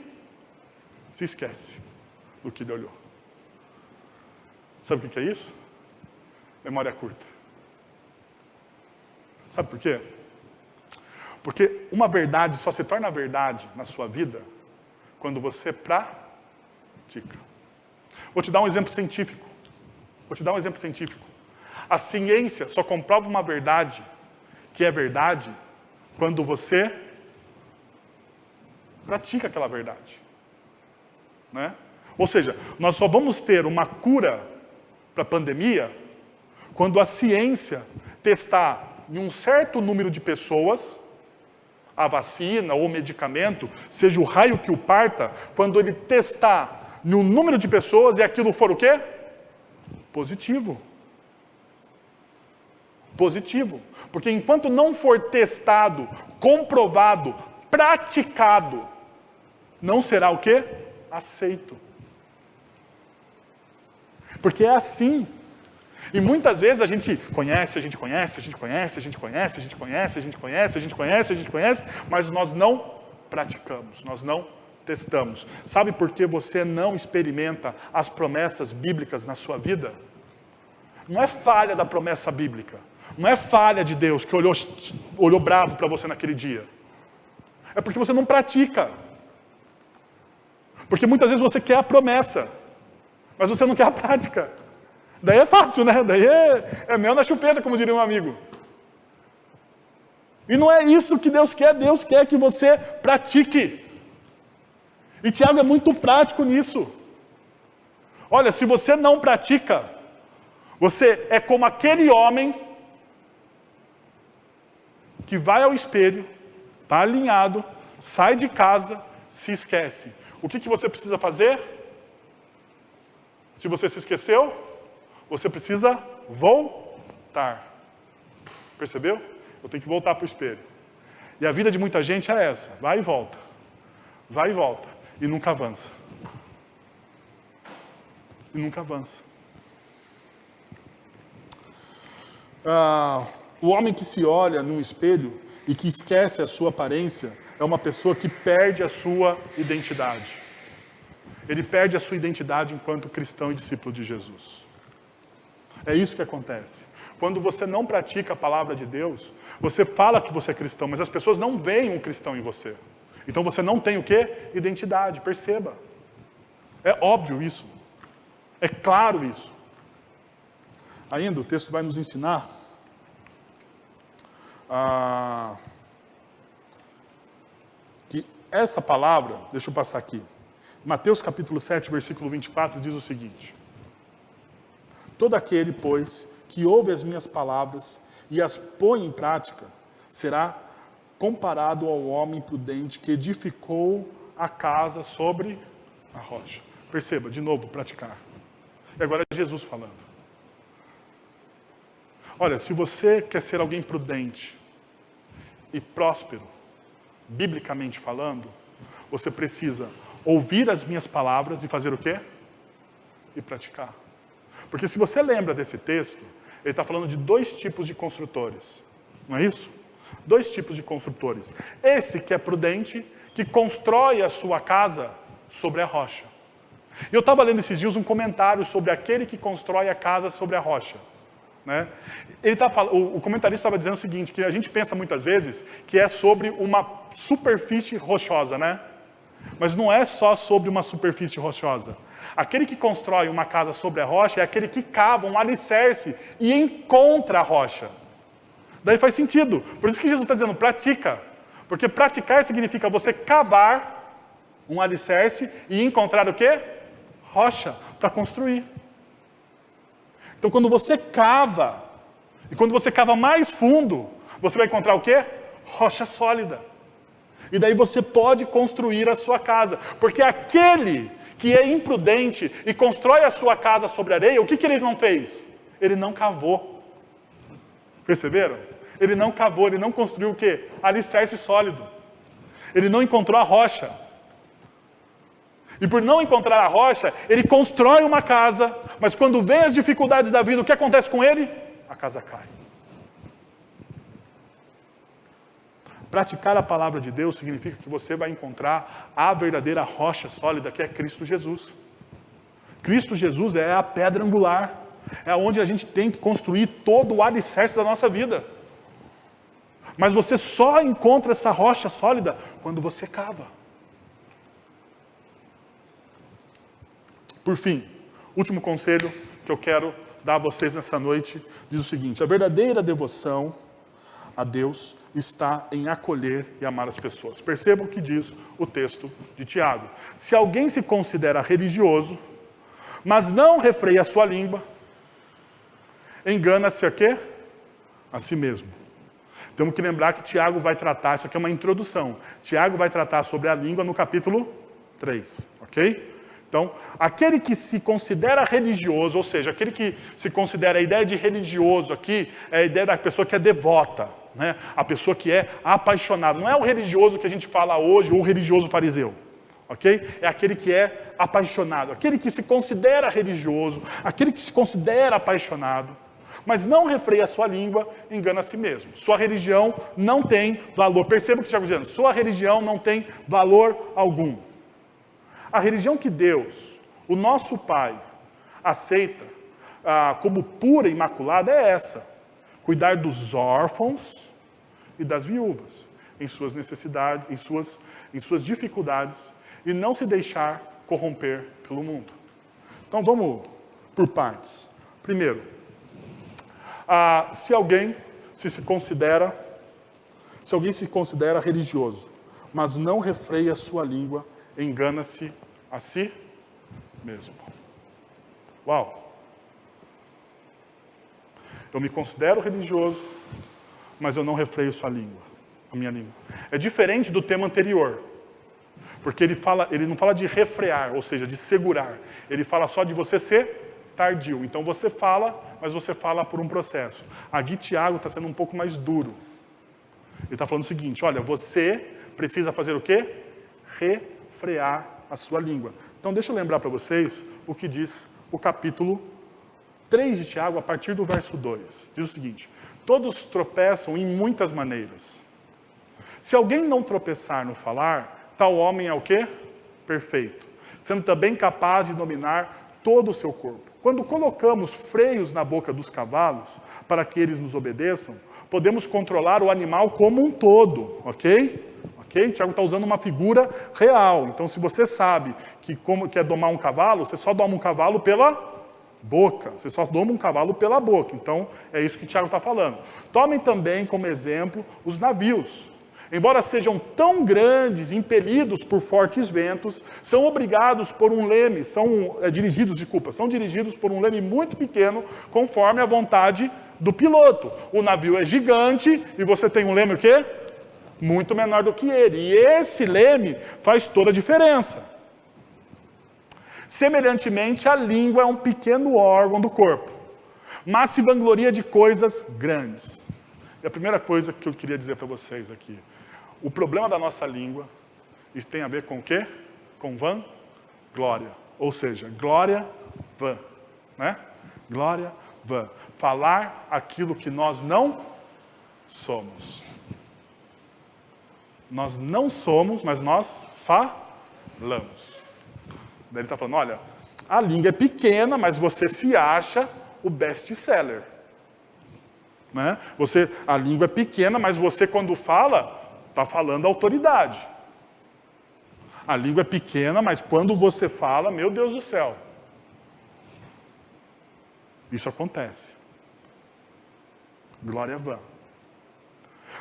esquece do que ele olhou. Sabe o que é isso? Memória curta. Sabe por quê? Porque uma verdade só se torna verdade na sua vida quando você pratica. Vou te dar um exemplo científico. A ciência só comprova uma verdade que é verdade quando você pratica aquela verdade. Né? Ou seja, nós só vamos ter uma cura para a pandemia quando a ciência testar em um certo número de pessoas a vacina ou o medicamento, seja o raio que o parta, quando ele testar em um número de pessoas e aquilo for o quê? Positivo. Porque enquanto não for testado, comprovado, praticado, não será o quê? Aceito. Porque é assim. E muitas vezes a gente conhece, mas nós não praticamos, nós não testamos. Sabe por que você não experimenta as promessas bíblicas na sua vida? Não é falha da promessa bíblica. Não é falha de Deus que olhou bravo para você naquele dia. É porque você não pratica. Porque muitas vezes você quer a promessa, mas você não quer a prática. Daí é fácil, né? Daí é mel na chupeta, como diria um amigo. E não é isso que Deus quer. Deus quer que você pratique. E Tiago é muito prático nisso. Olha, se você não pratica, você é como aquele homem que vai ao espelho, está alinhado, sai de casa, se esquece. O que você precisa fazer? Se você se esqueceu, você precisa voltar. Percebeu? Eu tenho que voltar para o espelho. E a vida de muita gente é essa. Vai e volta. Vai e volta. E nunca avança. O homem que se olha num espelho e que esquece a sua aparência é uma pessoa que perde a sua identidade. Ele perde a sua identidade enquanto cristão e discípulo de Jesus. É isso que acontece. Quando você não pratica a palavra de Deus, você fala que você é cristão, mas as pessoas não veem um cristão em você. Então você não tem o quê? Identidade, perceba. É óbvio isso. É claro isso. Ainda o texto vai nos ensinar que essa palavra, deixa eu passar aqui, Mateus capítulo 7, versículo 24, diz o seguinte: todo aquele, pois, que ouve as minhas palavras e as põe em prática, será comparado ao homem prudente que edificou a casa sobre a rocha. Perceba, de novo, praticar. E agora é Jesus falando. Olha, se você quer ser alguém prudente e próspero, biblicamente falando, você precisa ouvir as minhas palavras e fazer o quê? E praticar. Porque se você lembra desse texto, ele está falando de 2 tipos de construtores. Não é isso? 2 tipos de construtores. Esse que é prudente, que constrói a sua casa sobre a rocha. E eu estava lendo esses dias um comentário sobre aquele que constrói a casa sobre a rocha. Né? O comentarista estava dizendo o seguinte, que a gente pensa muitas vezes que é sobre uma superfície rochosa, né? Mas não é só sobre uma superfície rochosa. Aquele que constrói uma casa sobre a rocha é aquele que cava um alicerce e encontra a rocha. Daí faz sentido. Por isso que Jesus está dizendo, pratica. Porque praticar significa você cavar um alicerce e encontrar o quê? Rocha, para construir. Então quando você cava, e quando você cava mais fundo, você vai encontrar o quê? Rocha sólida. E daí você pode construir a sua casa. Porque aquele que é imprudente e constrói a sua casa sobre areia, o que ele não fez? Ele não cavou. Perceberam? Ele não cavou, ele não construiu o quê? Alicerce sólido. Ele não encontrou a rocha. E por não encontrar a rocha, ele constrói uma casa, mas quando vem as dificuldades da vida, o que acontece com ele? A casa cai. Praticar a palavra de Deus significa que você vai encontrar a verdadeira rocha sólida, que é Cristo Jesus. Cristo Jesus é a pedra angular. É onde a gente tem que construir todo o alicerce da nossa vida. Mas você só encontra essa rocha sólida quando você cava. Por fim, último conselho que eu quero dar a vocês nessa noite, diz o seguinte: a verdadeira devoção a Deus está em acolher e amar as pessoas. Percebam o que diz o texto de Tiago. Se alguém se considera religioso, mas não refreia a sua língua, engana-se a quê? A si mesmo. Temos que lembrar que Tiago vai tratar, isso aqui é uma introdução, Tiago vai tratar sobre a língua no capítulo 3, ok? Então, aquele que se considera religioso, ou seja, aquele que se considera, a ideia de religioso aqui, é a ideia da pessoa que é devota, né? A pessoa que é apaixonada. Não é o religioso que a gente fala hoje, ou o religioso fariseu, ok? É aquele que é apaixonado, aquele que se considera religioso, aquele que se considera apaixonado, mas não refreia a sua língua, engana a si mesmo. Sua religião não tem valor. Perceba o que Tiago está dizendo, sua religião não tem valor algum. A religião que Deus, o nosso Pai, aceita como pura e imaculada é essa: cuidar dos órfãos e das viúvas, em suas necessidades, em suas dificuldades, e não se deixar corromper pelo mundo. Então vamos por partes. Primeiro, se alguém se considera religioso, mas não refreia a sua língua, engana-se a si mesmo. Uau! Eu me considero religioso, mas eu não refreio a minha língua. É diferente do tema anterior, porque ele não fala de refrear, ou seja, de segurar. Ele fala só de você ser tardio. Então você fala, mas você fala por um processo. Aqui Tiago está sendo um pouco mais duro. Ele está falando o seguinte: olha, você precisa fazer o quê? Refrear a sua língua. Então deixa eu lembrar para vocês o que diz o capítulo 3 de Tiago, a partir do verso 2. Diz o seguinte: todos tropeçam em muitas maneiras. Se alguém não tropeçar no falar, tal homem é o quê? Perfeito, sendo também capaz de dominar todo o seu corpo. Quando colocamos freios na boca dos cavalos, para que eles nos obedeçam, podemos controlar o animal como um todo, ok? Tiago está usando uma figura real. Então, se você sabe que como que é domar um cavalo, você só doma um cavalo pela boca. Você só doma um cavalo pela boca. Então, é isso que Tiago está falando. Tomem também como exemplo os navios. embora sejam tão grandes, impelidos por fortes ventos, são obrigados por um leme, são dirigidos por um leme muito pequeno, conforme a vontade do piloto. O navio é gigante e você tem um leme o quê? Muito menor do que ele. E esse leme faz toda a diferença. Semelhantemente, a língua é um pequeno órgão do corpo, mas se vangloria de coisas grandes. E a primeira coisa que eu queria dizer para vocês aqui, o problema da nossa língua, isso tem a ver com o quê? Com vanglória. Ou seja, glória vã. Né? Glória vã. Falar aquilo que nós não somos. Nós não somos, mas nós falamos. Daí ele está falando, olha, a língua é pequena, mas você se acha o best-seller. Né? A língua é pequena, mas você quando fala, está falando autoridade. A língua é pequena, mas quando você fala, meu Deus do céu. Isso acontece. Glória vã.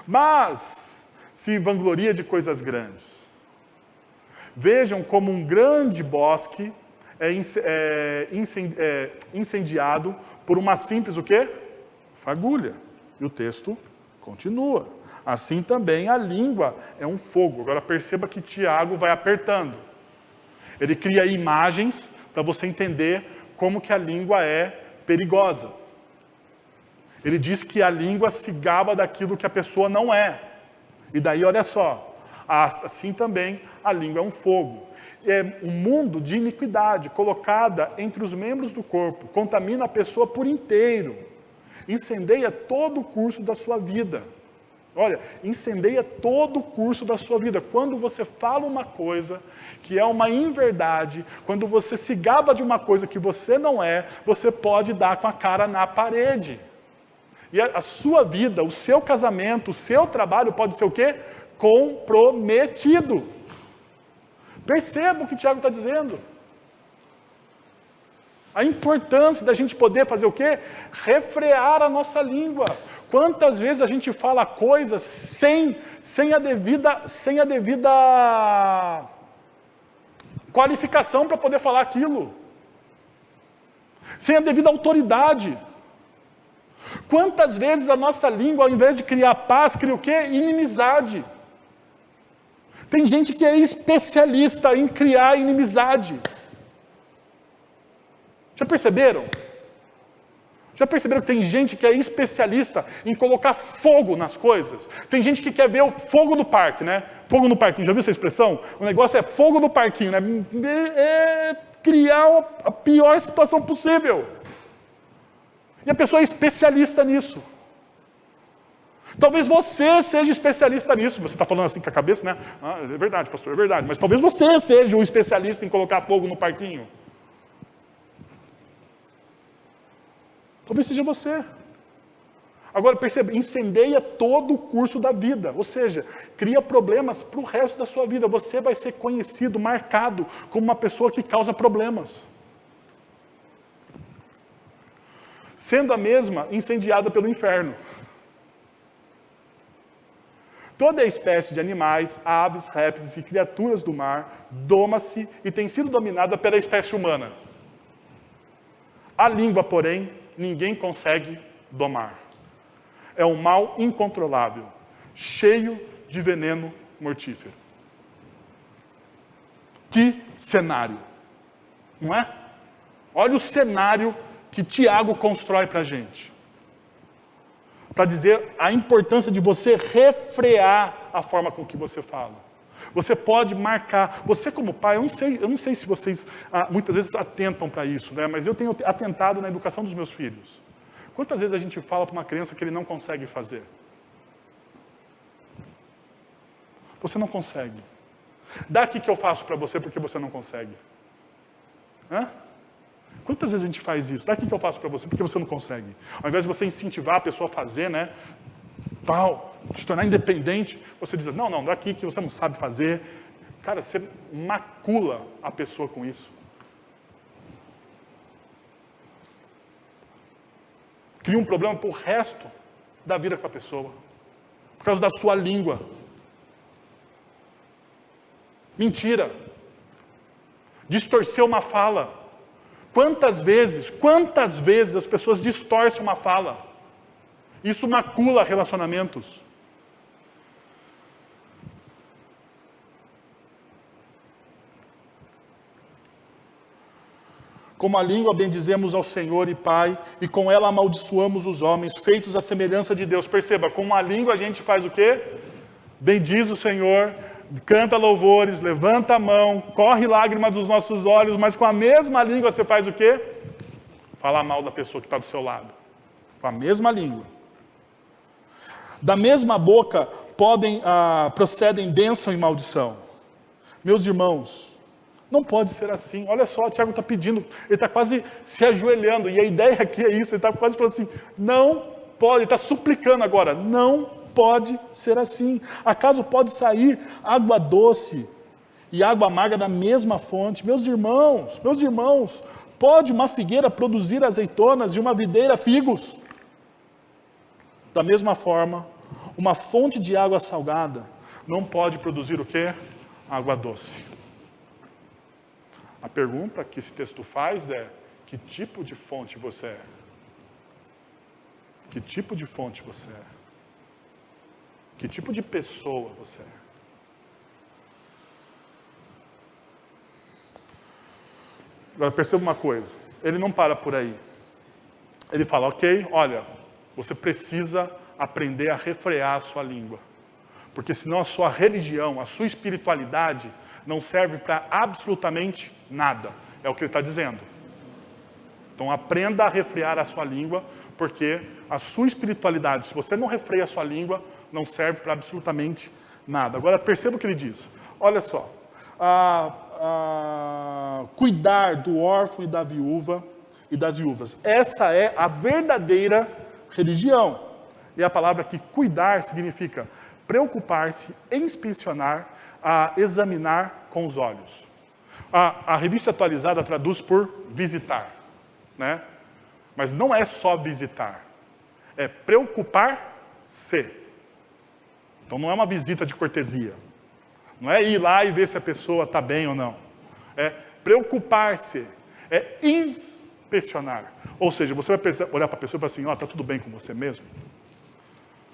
Mas, se vangloria de coisas grandes. Vejam como um grande bosque é incendiado por uma simples o quê? Fagulha. E o texto continua. Assim também a língua é um fogo. Agora perceba que Tiago vai apertando. Ele cria imagens para você entender como que a língua é perigosa. Ele diz que a língua se gaba daquilo que a pessoa não é. E daí, olha só, assim também a língua é um fogo. É um mundo de iniquidade colocada entre os membros do corpo, contamina a pessoa por inteiro, incendeia todo o curso da sua vida. Olha, incendeia todo o curso da sua vida. Quando você fala uma coisa que é uma inverdade, quando você se gaba de uma coisa que você não é, você pode dar com a cara na parede. E a sua vida, o seu casamento, o seu trabalho pode ser o quê? Comprometido. Perceba o que Tiago está dizendo. A importância da gente poder fazer o quê? Refrear a nossa língua. Quantas vezes a gente fala coisas sem a devida qualificação para poder falar aquilo. Sem a devida autoridade. Quantas vezes a nossa língua, ao invés de criar paz, cria o quê? Inimizade. Tem gente que é especialista em criar inimizade. Já perceberam? Já perceberam que tem gente que é especialista em colocar fogo nas coisas? Tem gente que quer ver o fogo do parque, né? Fogo no parquinho, já viu essa expressão? O negócio é fogo no parquinho, né? É criar a pior situação possível. E a pessoa é especialista nisso. Talvez você seja especialista nisso. Você está falando assim com a cabeça, né? Ah, é verdade, pastor, é verdade. Mas talvez você seja o especialista em colocar fogo no parquinho. Talvez seja você. Agora perceba, incendeia todo o curso da vida. Ou seja, cria problemas para o resto da sua vida. Você vai ser conhecido, marcado como uma pessoa que causa problemas. Sendo a mesma incendiada pelo inferno. Toda espécie de animais, aves, répteis e criaturas do mar doma-se e tem sido dominada pela espécie humana. A língua, porém, ninguém consegue domar. É um mal incontrolável, cheio de veneno mortífero. Que cenário, não é? Olha o cenário que Tiago constrói para a gente. Para dizer a importância de você refrear a forma com que você fala. Você pode marcar. Você como pai, eu não sei se vocês muitas vezes atentam para isso, né? Mas eu tenho atentado na educação dos meus filhos. Quantas vezes a gente fala para uma criança que ele não consegue fazer? Você não consegue. Dá aqui que eu faço para você porque você não consegue. Hã? Quantas vezes a gente faz isso? Dá aqui que eu faço para você porque você não consegue. Ao invés de você incentivar a pessoa a fazer, né? Tal, se tornar independente, você diz, não, dá aqui que você não sabe fazer. Cara, você macula a pessoa com isso. Cria um problema para o resto da vida com a pessoa. Por causa da sua língua. mentira, distorcer uma fala. Quantas vezes as pessoas distorcem uma fala? Isso macula relacionamentos. Com a língua bendizemos ao Senhor e Pai, e com ela amaldiçoamos os homens, feitos à semelhança de Deus. Perceba, com a língua a gente faz o quê? Bendiz o Senhor, canta louvores, levanta a mão, corre lágrimas dos nossos olhos, mas com a mesma língua você faz o quê? Fala mal da pessoa que está do seu lado. Com a mesma língua. Da mesma boca procedem bênção e maldição. Meus irmãos, não pode ser assim. Olha só, o Tiago está pedindo, ele está quase se ajoelhando, e a ideia aqui é isso, ele está quase falando assim, não pode, ele está suplicando agora, não pode ser assim. Acaso pode sair água doce e água amarga da mesma fonte? Meus irmãos, pode uma figueira produzir azeitonas e uma videira figos? Da mesma forma, uma fonte de água salgada não pode produzir o quê? Água doce. A pergunta que esse texto faz é, que tipo de fonte você é? Que tipo de fonte você é? Que tipo de pessoa você é? Agora perceba uma coisa, ele não para por aí. Ele fala, ok, olha, você precisa aprender a refrear a sua língua. Porque senão a sua religião, a sua espiritualidade não serve para absolutamente nada. É o que ele está dizendo. Então aprenda a refrear a sua língua, porque a sua espiritualidade, se você não refreia a sua língua, não serve para absolutamente nada. Agora perceba o que ele diz. Olha só. Cuidar do órfão e da viúva e das viúvas. Essa é a verdadeira religião. E a palavra aqui, cuidar, significa preocupar-se, inspecionar, examinar com os olhos. A revista atualizada traduz por visitar, né? Mas não é só visitar, é preocupar-se. Então não é uma visita de cortesia, não é ir lá e ver se a pessoa está bem ou não. É preocupar-se, é inspecionar. Ou seja, você vai olhar para a pessoa e falar assim, está tudo bem com você mesmo?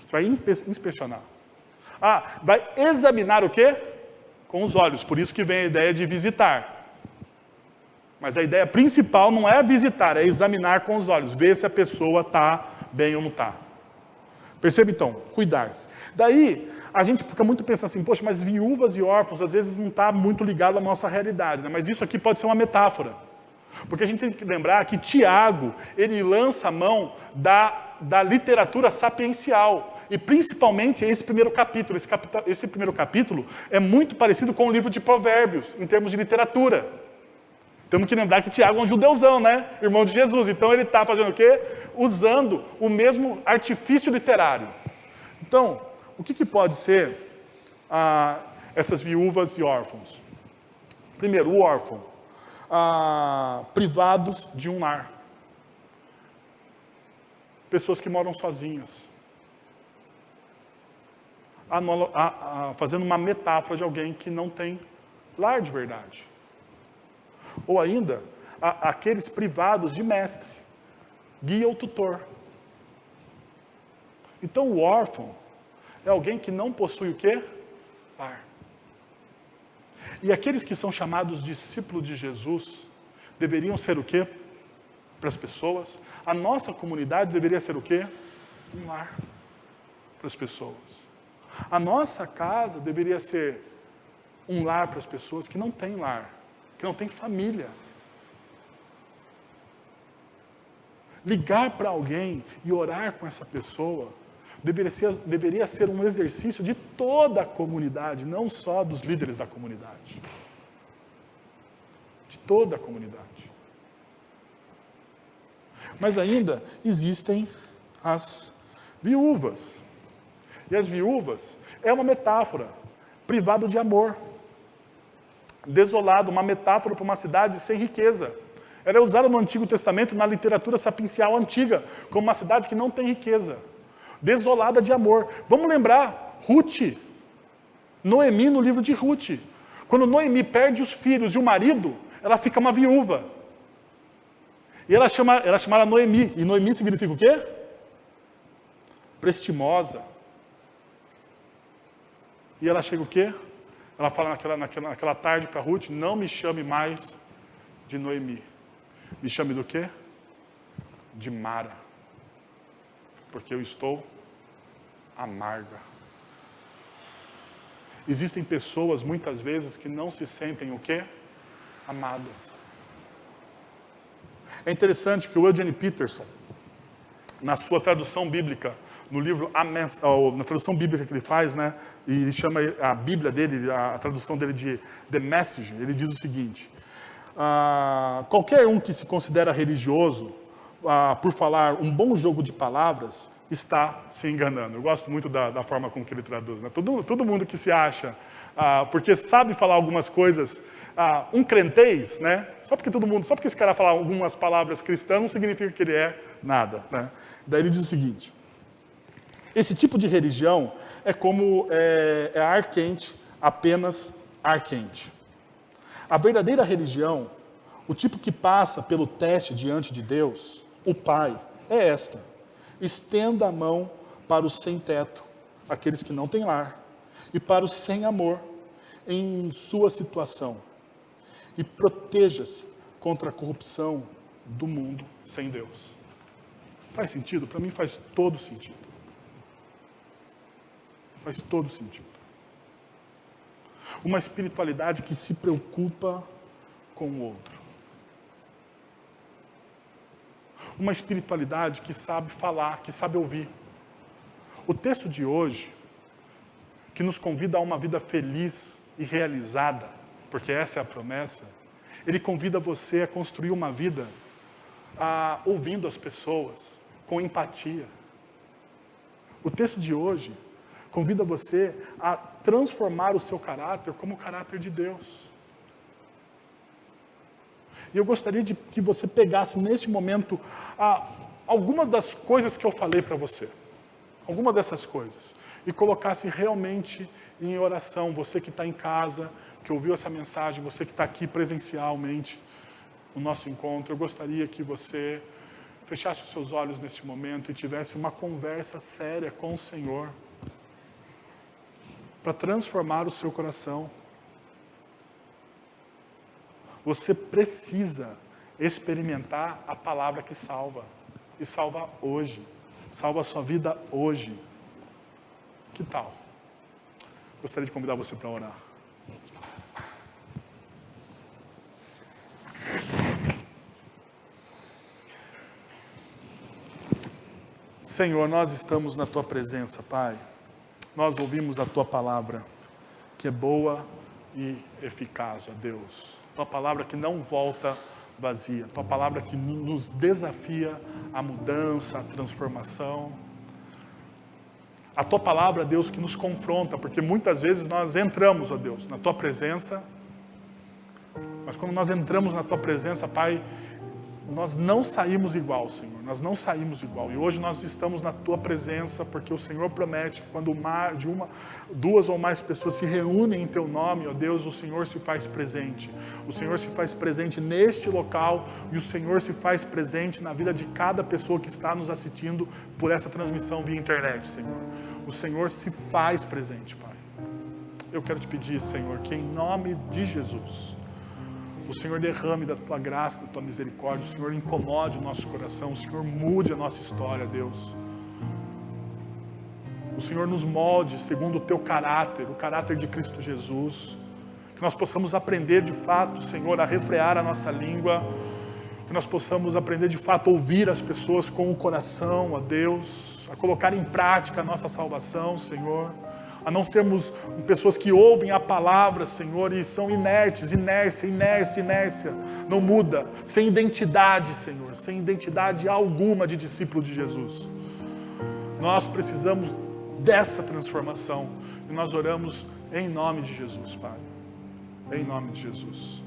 Você vai inspecionar. Vai examinar o quê? Com os olhos, por isso que vem a ideia de visitar. Mas a ideia principal não é visitar, é examinar com os olhos, ver se a pessoa está bem ou não está. Percebe então? Cuidar-se. Daí, a gente fica muito pensando assim, poxa, mas viúvas e órfãos, às vezes não está muito ligado à nossa realidade, né? Mas isso aqui pode ser uma metáfora. Porque a gente tem que lembrar que Tiago, ele lança a mão da literatura sapiencial. E principalmente esse primeiro capítulo. Esse primeiro capítulo é muito parecido com o livro de Provérbios, em termos de literatura. Temos que lembrar que Tiago é um judeuzão, né? Irmão de Jesus. Então ele está fazendo o quê? Usando o mesmo artifício literário. Então, o que pode ser essas viúvas e órfãos? Primeiro, o órfão. Privados de um lar. Pessoas que moram sozinhas. Fazendo uma metáfora de alguém que não tem lar de verdade. Ou ainda, aqueles privados de mestre, guia ou tutor. Então o órfão é alguém que não possui o quê? Lar. E aqueles que são chamados discípulos de Jesus, deveriam ser o quê? Para as pessoas. A nossa comunidade deveria ser o quê? Um lar para as pessoas. A nossa casa deveria ser um lar para as pessoas que não têm lar, que não têm família. Ligar para alguém e orar com essa pessoa deveria ser um exercício de toda a comunidade, não só dos líderes da comunidade. De toda a comunidade. Mas ainda existem as viúvas. E as viúvas é uma metáfora, privado de amor. Desolado, uma metáfora para uma cidade sem riqueza. Ela é usada no Antigo Testamento, na literatura sapiencial antiga, como uma cidade que não tem riqueza. Desolada de amor. Vamos lembrar, Ruth, Noemi no livro de Ruth. Quando Noemi perde os filhos e o marido, ela fica uma viúva. E ela chama Noemi. E Noemi significa o quê? Prestimosa. E ela chega o quê? Ela fala naquela tarde para Ruth, não me chame mais de Noemi. Me chame do quê? De Mara. Porque eu estou amarga. Existem pessoas, muitas vezes, que não se sentem o quê? Amadas. É interessante que o Eugene Peterson, na sua tradução bíblica, no livro, na tradução bíblica que ele faz, né, e ele chama a Bíblia dele, a tradução dele de The Message, ele diz o seguinte, qualquer um que se considera religioso, por falar um bom jogo de palavras, está se enganando. Eu gosto muito da forma com que ele traduz. Né? Todo mundo que se acha, porque sabe falar algumas coisas, um crentez, né? Só porque esse cara fala algumas palavras cristãs, não significa que ele é nada. Né? Daí ele diz o seguinte, esse tipo de religião é como ar quente, apenas ar quente. A verdadeira religião, o tipo que passa pelo teste diante de Deus, o Pai, é esta. Estenda a mão para os sem-teto, aqueles que não têm lar, e para os sem amor em sua situação. E proteja-se contra a corrupção do mundo sem Deus. Faz sentido? Para mim faz todo sentido. Faz todo sentido. Uma espiritualidade que se preocupa com o outro. Uma espiritualidade que sabe falar, que sabe ouvir. O texto de hoje, que nos convida a uma vida feliz e realizada, porque essa é a promessa, ele convida você a construir uma vida ouvindo as pessoas, com empatia. O texto de hoje convida você a transformar o seu caráter como o caráter de Deus. E eu gostaria que você pegasse nesse momento algumas das coisas que eu falei para você. Algumas dessas coisas. E colocasse realmente em oração. Você que está em casa, que ouviu essa mensagem, você que está aqui presencialmente no nosso encontro, eu gostaria que você fechasse os seus olhos nesse momento e tivesse uma conversa séria com o Senhor. Para transformar o seu coração. Você precisa experimentar a palavra que salva. E salva hoje. Salva a sua vida hoje. Que tal? Gostaria de convidar você para orar. Senhor, nós estamos na Tua presença, Pai. Nós ouvimos a Tua palavra, que é boa e eficaz, ó Deus. Tua palavra que não volta vazia. Tua palavra que nos desafia à mudança, à transformação. A Tua palavra, Deus, que nos confronta, porque muitas vezes nós entramos, ó Deus, na Tua presença, mas quando nós entramos na Tua presença, Pai, nós não saímos igual, Senhor, nós não saímos igual. E hoje nós estamos na Tua presença, porque o Senhor promete que quando duas ou mais pessoas se reúnem em Teu nome, ó Deus, o Senhor se faz presente. O Senhor se faz presente neste local e o Senhor se faz presente na vida de cada pessoa que está nos assistindo por essa transmissão via internet, Senhor. O Senhor se faz presente, Pai. Eu quero te pedir, Senhor, que em nome de Jesus, o Senhor derrame da Tua graça, da Tua misericórdia, o Senhor incomode o nosso coração, o Senhor mude a nossa história, Deus. O Senhor nos molde segundo o Teu caráter, o caráter de Cristo Jesus. Que nós possamos aprender de fato, Senhor, a refrear a nossa língua. Que nós possamos aprender de fato a ouvir as pessoas com o coração, ó Deus. A colocar em prática a nossa salvação, Senhor. A não sermos pessoas que ouvem a palavra, Senhor, e são inércia, não muda, sem identidade, Senhor, sem identidade alguma de discípulo de Jesus. Nós precisamos dessa transformação, e nós oramos em nome de Jesus, Pai, em nome de Jesus.